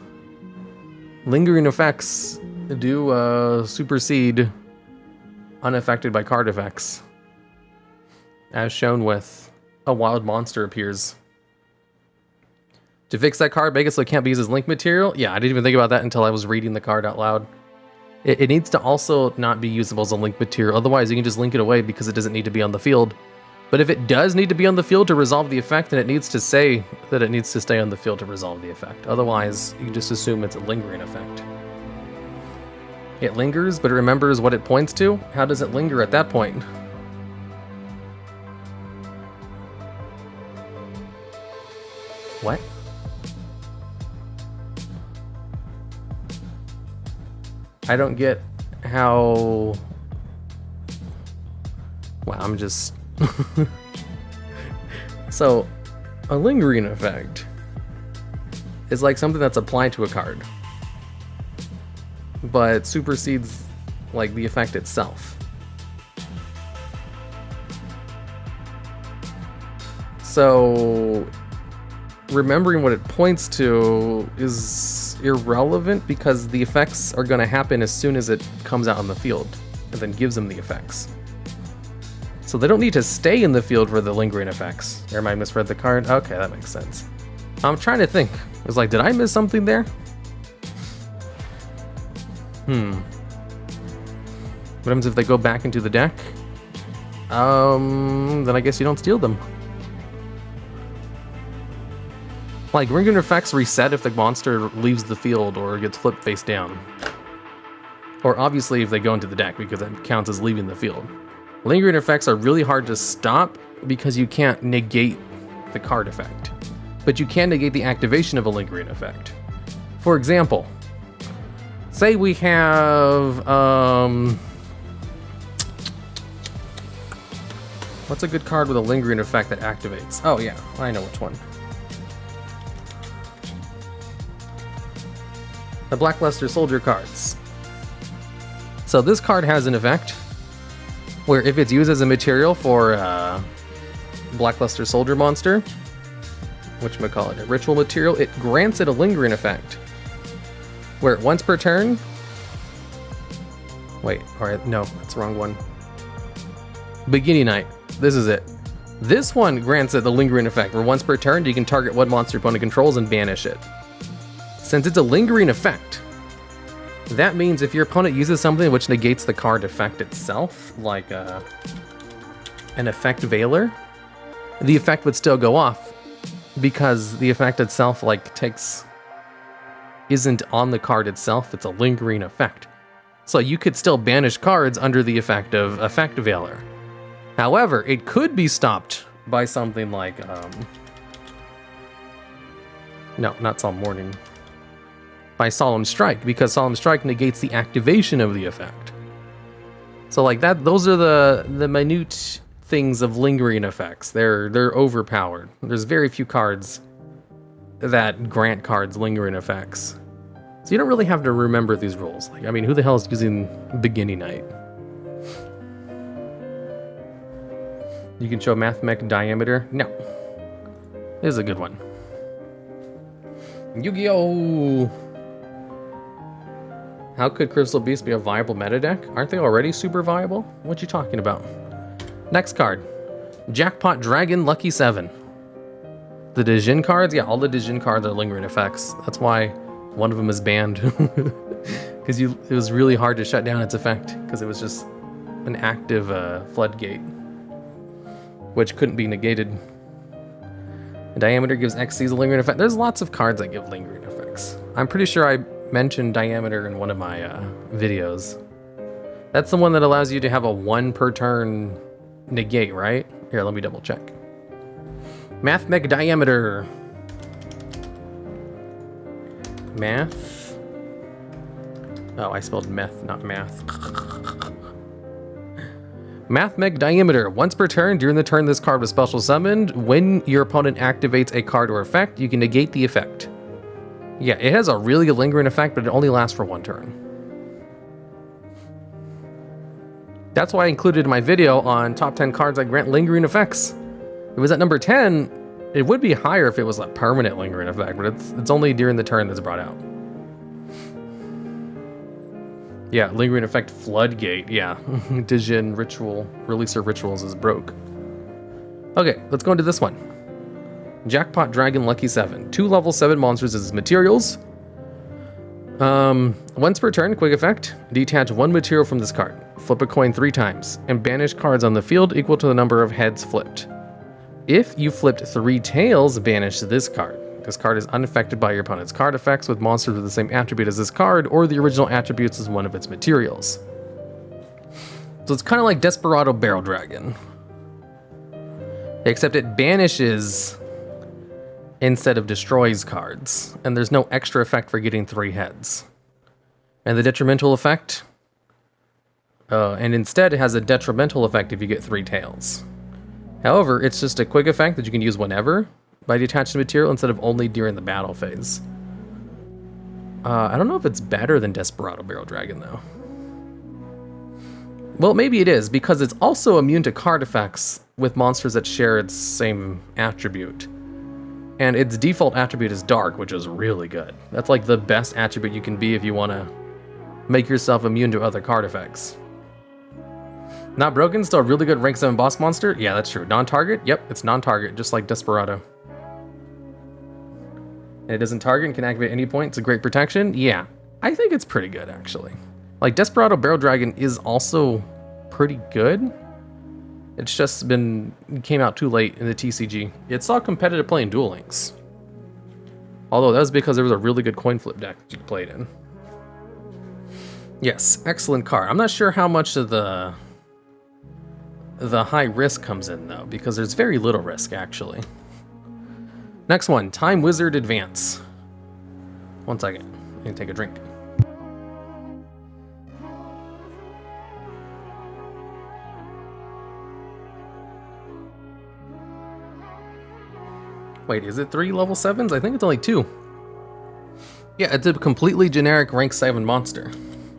Lingering effects do supersede unaffected by card effects, as shown with a wild monster appears. To fix that card, make it so it can't be used as link material? Yeah, I didn't even think about that until I was reading the card out loud. It needs to also not be usable as a link material, otherwise you can just link it away because it doesn't need to be on the field. But if it does need to be on the field to resolve the effect, then it needs to say that it needs to stay on the field to resolve the effect. Otherwise, you can just assume it's a lingering effect. It lingers, but it remembers what it points to? How does it linger at that point? What? I don't get how... Wow, I'm just... So, a lingering effect is like something that's applied to a card, but supersedes like the effect itself. So, remembering what it points to is irrelevant because the effects are going to happen as soon as it comes out on the field and then gives them the effects. So they don't need to stay in the field for the lingering effects. Or am I misread the card? Okay, that makes sense. I'm trying to think. It was like, did I miss something there? What happens if they go back into the deck? Then I guess you don't steal them. Like, lingering effects reset if the monster leaves the field or gets flipped face down. Or obviously if they go into the deck, because that counts as leaving the field. Lingering effects are really hard to stop because you can't negate the card effect. But you can negate the activation of a lingering effect. For example, say we have, what's a good card with a lingering effect that activates? Oh yeah, I know which one. The Blackluster Soldier cards. So this card has an effect where if it's used as a material for Blackluster Soldier monster, whatchamacallit, a ritual material, it grants it a lingering effect. Where once per turn... Wait, alright, no, that's the wrong one. Beginning Night, this is it. This one grants it the lingering effect, where once per turn you can target what monster your opponent controls and banish it. Since it's a lingering effect, that means if your opponent uses something which negates the card effect itself, like an effect veiler, the effect would still go off because the effect itself isn't on the card itself, it's a lingering effect. So you could still banish cards under the effect of effect veiler. However, it could be stopped by something like, no, not Solemn Warning. By Solemn Strike, because Solemn Strike negates the activation of the effect. So like that, those are the minute things of lingering effects. They're overpowered. There's very few cards that grant cards lingering effects. So you don't really have to remember these rules. Like, I mean, who the hell is using Beginning Night? You can show mathmech diameter? No. This is a good one. Yu-Gi-Oh! How could Crystal Beast be a viable meta deck? Aren't they already super viable? What you talking about? Next card. Jackpot Dragon Lucky 7. The Dijin cards? Yeah, all the Dijin cards are lingering effects. That's why one of them is banned. Because it was really hard to shut down its effect, because it was just an active floodgate, which couldn't be negated. The Diameter gives XC's a lingering effect. There's lots of cards that give lingering effects. I'm pretty sure I mentioned Diameter in one of my videos. That's the one that allows you to have a 1 per turn negate, right? Here, let me double check. Mathmech Diameter. Math. Oh, I spelled meth, not math. Mathmech Diameter. Once per turn, during the turn this card was special summoned, when your opponent activates a card or effect, you can negate the effect. Yeah, it has a really good lingering effect, but it only lasts for 1 turn. That's why I included in my video on top 10 cards that grant lingering effects. It was at number 10. It would be higher if it was a permanent lingering effect, but it's only during the turn that's brought out. Yeah, lingering effect Floodgate. Yeah, Dijin Ritual, Releaser Rituals is broke. Okay, let's go into this one. Jackpot Dragon Lucky 7. 2 level 7 monsters as materials. Once per turn, quick effect. Detach 1 material from this card. Flip a coin 3 times, and banish cards on the field equal to the number of heads flipped. If you flipped 3 tails, banish this card. This card is unaffected by your opponent's card effects with monsters with the same attribute as this card, or the original attributes as one of its materials. So it's kind of like Desperado Barrel Dragon. Except it banishes instead of destroys cards, and there's no extra effect for getting 3 heads. And the detrimental effect, and instead it has a detrimental effect if you get 3 tails. However, it's just a quick effect that you can use whenever by detaching material instead of only during the battle phase. I don't know if it's better than Desperado Barrel Dragon though. Well, maybe it is, because it's also immune to card effects with monsters that share its same attribute. And its default attribute is Dark, which is really good. That's like the best attribute you can be if you want to make yourself immune to other card effects. Not broken, still a really good rank 7 boss monster? Yeah, that's true. Non-target? Yep, it's non-target, just like Desperado. And it doesn't target and can activate at any point. It's a great protection. Yeah, I think it's pretty good, actually. Like, Desperado Barrel Dragon is also pretty good. It's just came out too late in the TCG. It saw competitive play in Duel Links. Although that was because there was a really good coin flip deck that you played in. Yes, excellent card. I'm not sure how much of the high risk comes in though, because there's very little risk actually. Next one, Time Wizard Advance. 1 second, I need to take a drink. Wait, is it 3 level 7s? I think it's only 2. Yeah, it's a completely generic rank 7 monster.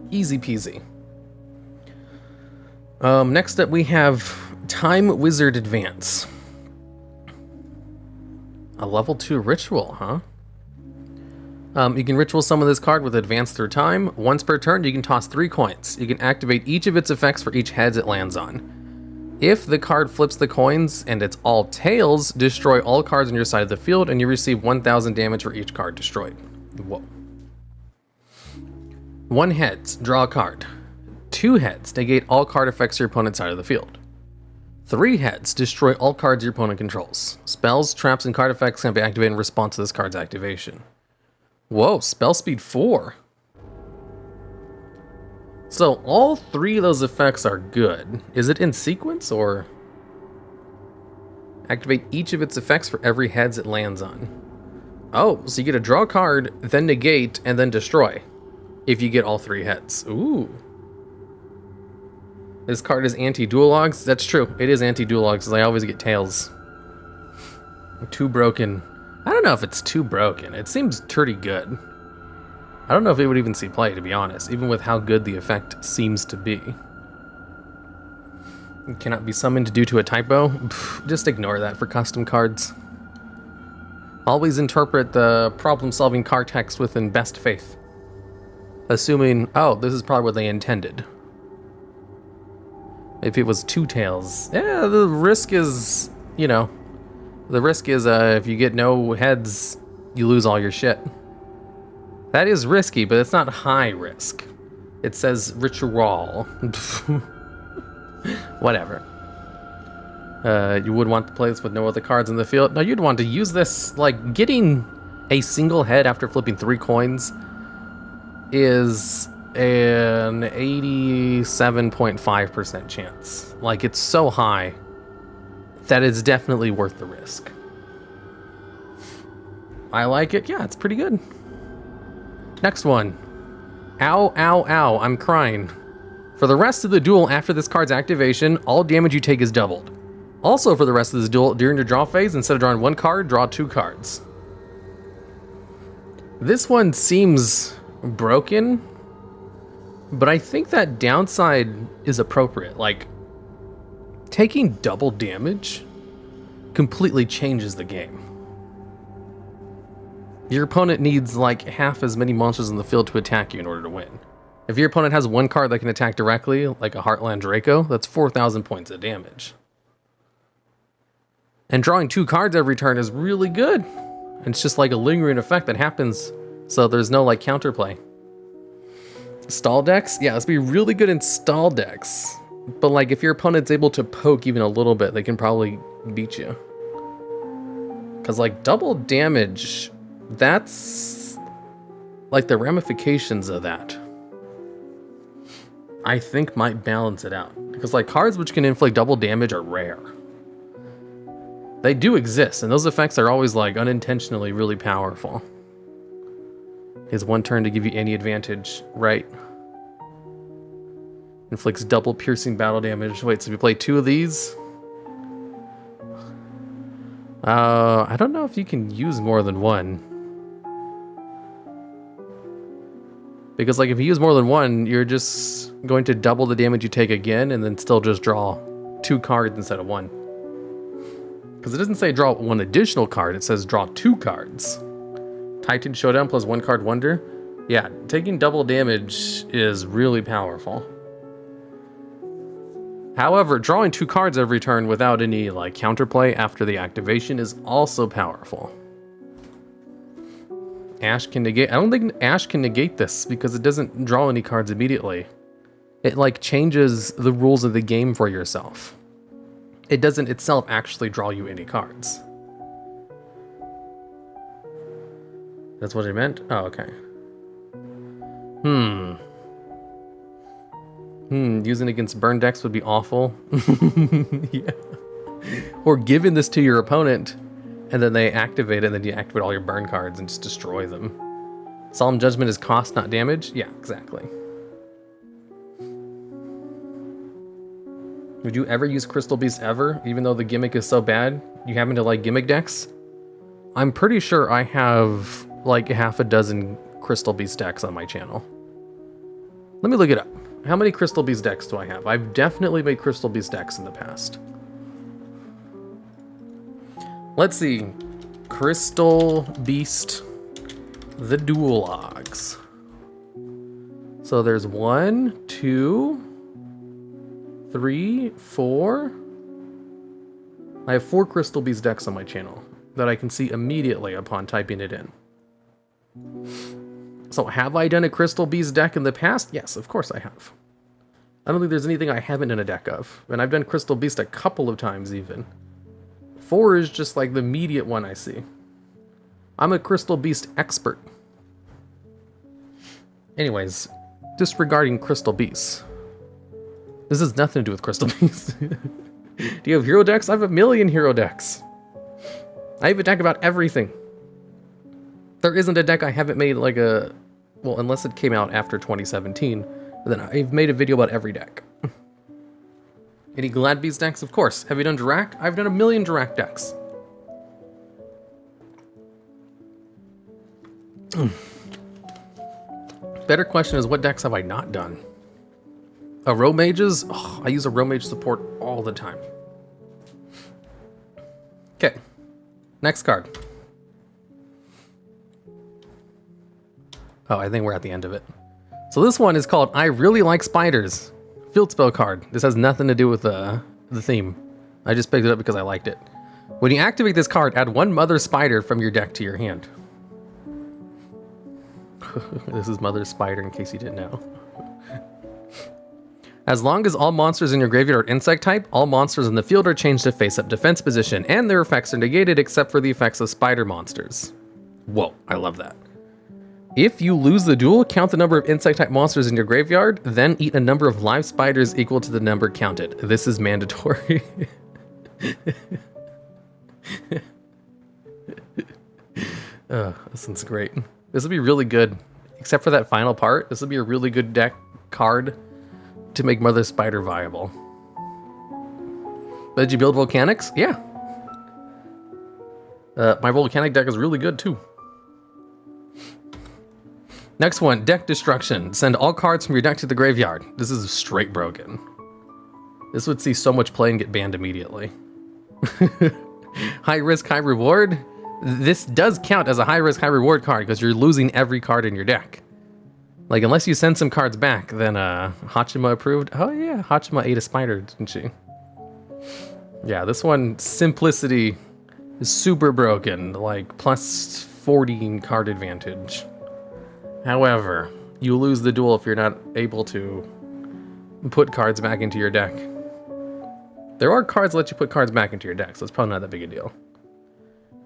Easy peasy. Next up we have Time Wizard Advance. A level 2 ritual, huh? You can ritual summon this card with Advance through time. Once per turn, you can toss 3 coins. You can activate each of its effects for each heads it lands on. If the card flips the coins and it's all tails, destroy all cards on your side of the field and you receive 1,000 damage for each card destroyed. Whoa. 1 heads, draw a card. 2 heads, negate all card effects your opponent's side of the field. 3 heads, destroy all cards your opponent controls. Spells, traps, and card effects can be activated in response to this card's activation. Whoa, spell speed 4. So all 3 of those effects are good. Is it in sequence or? Activate each of its effects for every heads it lands on. Oh, so you get to draw a card, then negate, and then destroy. If you get all 3 heads. Ooh. This card is anti-DuelLogs. That's true. It is anti-DuelLogs because I always get tails. Too broken. I don't know if it's too broken. It seems pretty good. I don't know if it would even see play, to be honest, even with how good the effect seems to be. It cannot be summoned due to a typo. Pff, just ignore that for custom cards. Always interpret the problem-solving card text within best faith. Assuming, oh, this is probably what they intended. If it was 2 tails, yeah, the risk is, you know, the risk is if you get no heads, you lose all your shit. That is risky, but it's not high risk. It says ritual. Whatever. You would want to play this with no other cards in the field. No, you'd want to use this, like, getting a single head after flipping 3 coins is an 87.5% chance. Like, it's so high that it's definitely worth the risk. I like it. Yeah, it's pretty good. Next one. Ow, ow, ow, I'm crying. For the rest of the duel after this card's activation, all damage you take is doubled. Also for the rest of this duel, during your draw phase, instead of drawing 1 card, draw 2 cards. This one seems broken, but I think that downside is appropriate. Like, taking double damage completely changes the game. Your opponent needs like half as many monsters in the field to attack you in order to win. If your opponent has 1 card that can attack directly, like a Heartland Draco, that's 4,000 points of damage. And drawing 2 cards every turn is really good. And it's just like a lingering effect that happens, so there's no like counterplay. Stall decks? Yeah, let's be really good in stall decks. But like if your opponent's able to poke even a little bit, they can probably beat you. Because like double damage, that's like the ramifications of that, I think might balance it out. Because like cards which can inflict double damage are rare. They do exist, and those effects are always like unintentionally really powerful. Is 1 turn to give you any advantage, right? Inflicts double piercing battle damage. Wait, so if you play 2 of these? I don't know if you can use more than 1. Because like if you use more than 1, you're just going to double the damage you take again and then still just draw 2 cards instead of 1. Because it doesn't say draw 1 additional card, it says draw 2 cards. Titan Showdown plus 1 card wonder. Yeah, taking double damage is really powerful. However, drawing 2 cards every turn without any like counterplay after the activation is also powerful. Ash can negate. I don't think Ash can negate this because it doesn't draw any cards immediately. It like changes the rules of the game for yourself. It doesn't itself actually draw you any cards. That's what it meant? Oh, okay. Using against burn decks would be awful. Yeah. Or giving this to your opponent, and then they activate it, and then you activate all your burn cards and just destroy them. Solemn Judgment is cost, not damage? Yeah, exactly. Would you ever use Crystal Beast ever, even though the gimmick is so bad? You happen to like gimmick decks? I'm pretty sure I have like half a dozen Crystal Beast decks on my channel. Let me look it up. How many Crystal Beast decks do I have? I've definitely made Crystal Beast decks in the past. Let's see. Crystal Beast, TheDuelLogs. So there's 1, 2, 3, 4. I have 4 Crystal Beast decks on my channel that I can see immediately upon typing it in. So have I done a Crystal Beast deck in the past? Yes, of course I have. I don't think there's anything I haven't done a deck of. And I've done Crystal Beast a couple of times even. 4 is just like the immediate one I see. I'm a Crystal Beast expert. Anyways, disregarding Crystal Beasts. This has nothing to do with Crystal Beasts. Do you have hero decks? I have a million hero decks. I have a deck about everything. There isn't a deck I haven't made like a... Well, unless it came out after 2017. Then I've made a video about every deck. Any Glad Beast decks? Of course. Have you done Dirac? I've done a million Dirac decks. Better question is, what decks have I not done? Row Mages? Oh, I use a Row Mage support all the time. Okay. Next card. Oh, I think we're at the end of it. So this one is called I Really Like Spiders. Field spell card. This has nothing to do with the theme. I just picked it up because I liked it. When you activate this card, add 1 mother spider from your deck to your hand. This is Mother Spider, in case you didn't know. As long as all monsters in your graveyard are insect type, all monsters in the field are changed to face-up defense position, and their effects are negated except for the effects of spider monsters. Whoa, I love that. If you lose the duel, count the number of insect type monsters in your graveyard, then eat a number of live spiders equal to the number counted. This is mandatory. This one's great. This would be really good. Except for that final part, this would be a really good deck card to make Mother Spider viable. But did you build Volcanics? Yeah. My Volcanic deck is really good too. Next one, Deck Destruction. Send all cards from your deck to the graveyard. This is straight broken. This would see so much play and get banned immediately. High risk, high reward. This does count as a high risk, high reward card because you're losing every card in your deck. Like, unless you send some cards back, then Hachima approved. Oh yeah, Hachima ate a spider, didn't she? Yeah, this one, simplicity is super broken. Like, plus 40 in card advantage. However, you lose the duel if you're not able to put cards back into your deck. There are cards that let you put cards back into your deck, so it's probably not that big a deal.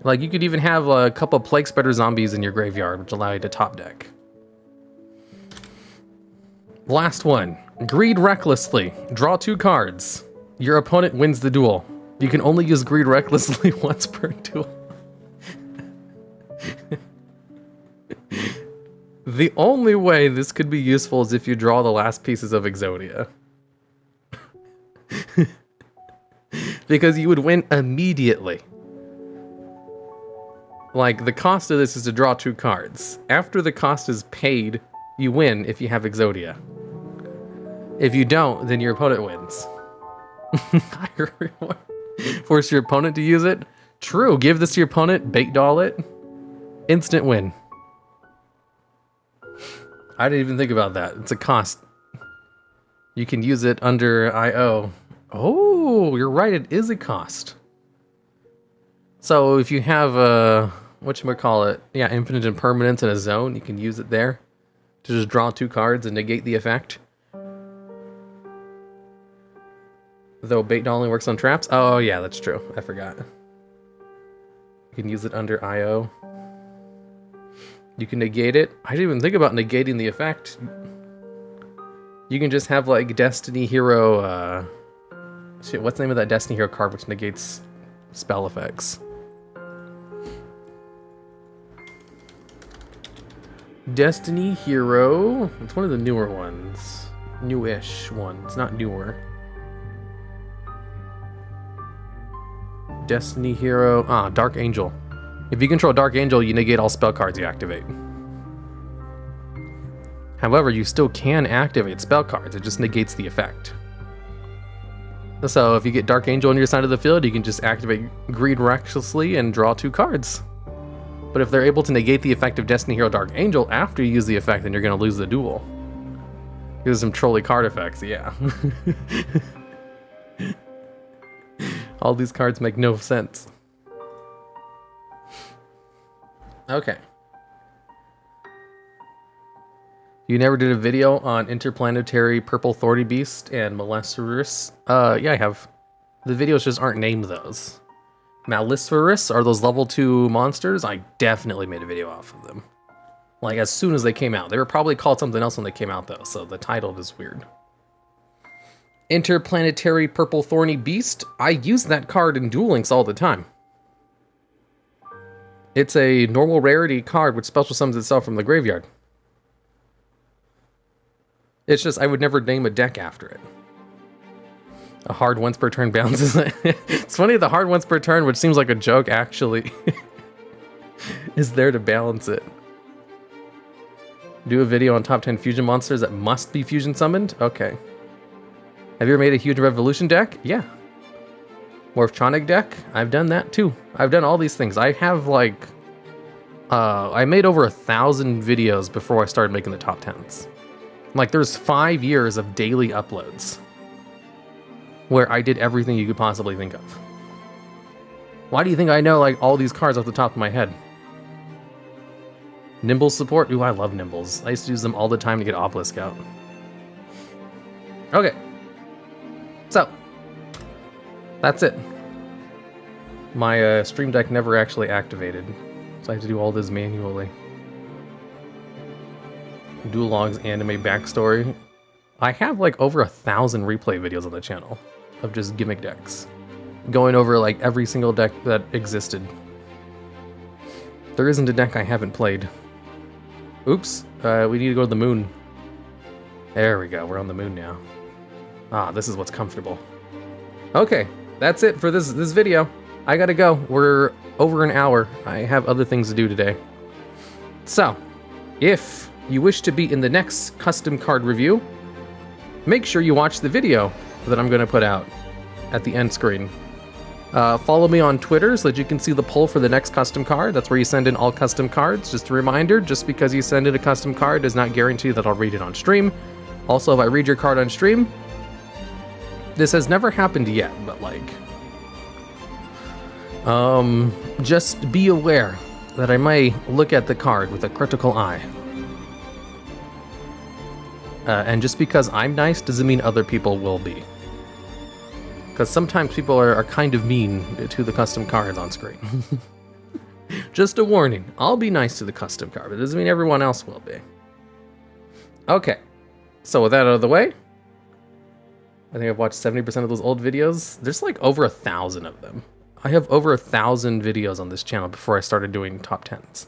Like, you could even have a couple Plague Spider zombies in your graveyard, which allow you to top deck. Last one. Greed recklessly. Draw 2 cards. Your opponent wins the duel. You can only use Greed recklessly once per duel. The only way this could be useful is if you draw the last pieces of Exodia. Because you would win immediately. Like, the cost of this is to draw 2 cards. After the cost is paid, you win if you have Exodia. If you don't, then your opponent wins. Force your opponent to use it? True, give this to your opponent, bait doll it. Instant win. I didn't even think about that. It's a cost. You can use it under IO. Oh, you're right, it is a cost. So if you have whatchamacallit, yeah, infinite impermanence in a zone, you can use it there to just draw 2 cards and negate the effect. Though bait doll only works on traps? Oh yeah, that's true. I forgot. You can use it under IO. You can negate it. I didn't even think about negating the effect. You can just have like Destiny Hero, shit, what's the name of that Destiny Hero card which negates spell effects? Destiny Hero, it's one of the newer ones. Newish ones, not newer. Destiny Hero, Dark Angel. If you control Dark Angel, you negate all spell cards you activate. However, you still can activate spell cards, it just negates the effect. So if you get Dark Angel on your side of the field, you can just activate Greed recklessly and draw 2 cards. But if they're able to negate the effect of Destiny Hero Dark Angel after you use the effect, then you're going to lose the duel. There's some trolly card effects, yeah. All these cards make no sense. Okay. You never did a video on interplanetary purple thorny beast and Malesterus? Yeah, I have. The videos just aren't named those. Malesterus are those level 2 monsters. I definitely made a video off of them. Like, as soon as they came out. They were probably called something else when they came out, though, so the title is weird. Interplanetary purple thorny beast. I use that card in Duel Links all the time. It's a normal rarity card which special summons itself from the graveyard. It's just, I would never name a deck after it. A hard once per turn bounces. It's funny, the hard once per turn, which seems like a joke, actually is there to balance it. Do a video on top 10 fusion monsters that must be fusion summoned? Okay. Have you ever made a huge revolution deck? Yeah. Morphtronic deck? I've done that too. I've done all these things. I have like... I made over 1,000 videos before I started making the top 10s. Like, there's 5 years of daily uploads where I did everything you could possibly think of. Why do you think I know, like, all these cards off the top of my head? Nimble support? Ooh, I love Nimbles. I used to use them all the time to get Obelisk out. Okay. So, that's it. My stream deck never actually activated, so I have to do all this manually. TheDuelLogs anime backstory. I have like over 1,000 replay videos on the channel of just gimmick decks, going over like every single deck that existed. There isn't a deck I haven't played. Oops, we need to go to the moon. There we go, we're on the moon now. Ah, this is what's comfortable. Okay, that's it for this video. I gotta go. We're over an hour. I have other things to do today. So, if you wish to be in the next custom card review, make sure you watch the video that I'm going to put out at the end screen. Follow me on Twitter so that you can see the poll for the next custom card. That's where you send in all custom cards. Just a reminder, just because you send in a custom card does not guarantee that I'll read it on stream. Also, if I read your card on stream, this has never happened yet, but like, just be aware that I may look at the card with a critical eye. And just because I'm nice doesn't mean other people will be. Because sometimes people are kind of mean to the custom cards on screen. Just a warning, I'll be nice to the custom card, but it doesn't mean everyone else will be. Okay, so with that out of the way, I think I've watched 70% of those old videos. There's like over 1,000 of them. I have over 1,000 videos on this channel before I started doing top 10s.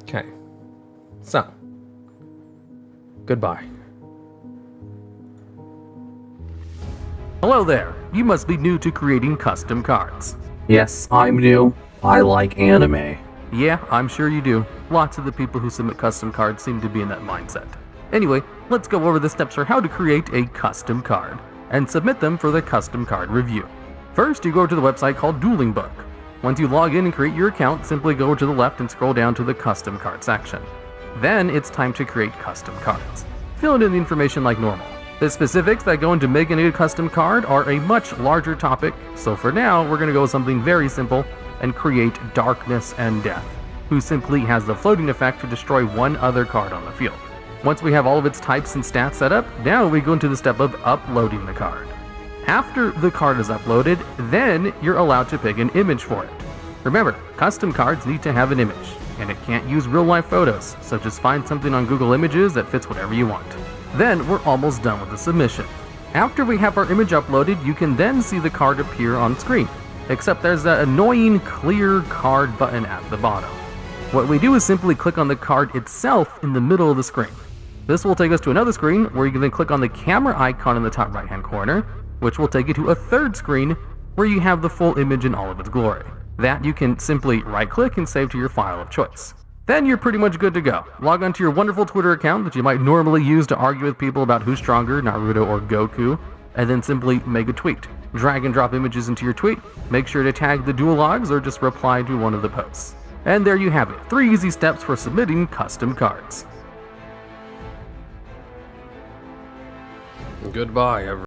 Okay, so, goodbye. Hello there. You must be new to creating custom cards. Yes, I'm new. I like anime. Yeah, I'm sure you do. Lots of the people who submit custom cards seem to be in that mindset. Anyway, let's go over the steps for how to create a custom card and submit them for the custom card review. First, you go to the website called Dueling Book. Once you log in and create your account, simply go to the left and scroll down to the custom card section. Then it's time to create custom cards. Fill in the information like normal. The specifics that go into making a custom card are a much larger topic, so for now we're going to go with something very simple and create Darkness and Death, who simply has the floating effect to destroy one other card on the field. Once we have all of its types and stats set up, now we go into the step of uploading the card. After the card is uploaded, then you're allowed to pick an image for it. Remember, custom cards need to have an image, and it can't use real-life photos, so just find something on Google Images that fits whatever you want. Then we're almost done with the submission. After we have our image uploaded, you can then see the card appear on screen, except there's that annoying clear card button at the bottom. What we do is simply click on the card itself in the middle of the screen. This will take us to another screen where you can then click on the camera icon in the top right hand corner, which will take you to a third screen where you have the full image in all of its glory. That you can simply right click and save to your file of choice. Then you're pretty much good to go. Log onto your wonderful Twitter account that you might normally use to argue with people about who's stronger, Naruto or Goku, and then simply make a tweet. Drag and drop images into your tweet, make sure to tag the TheDuelLogs or just reply to one of the posts. And there you have it, 3 easy steps for submitting custom cards. Goodbye, everyone.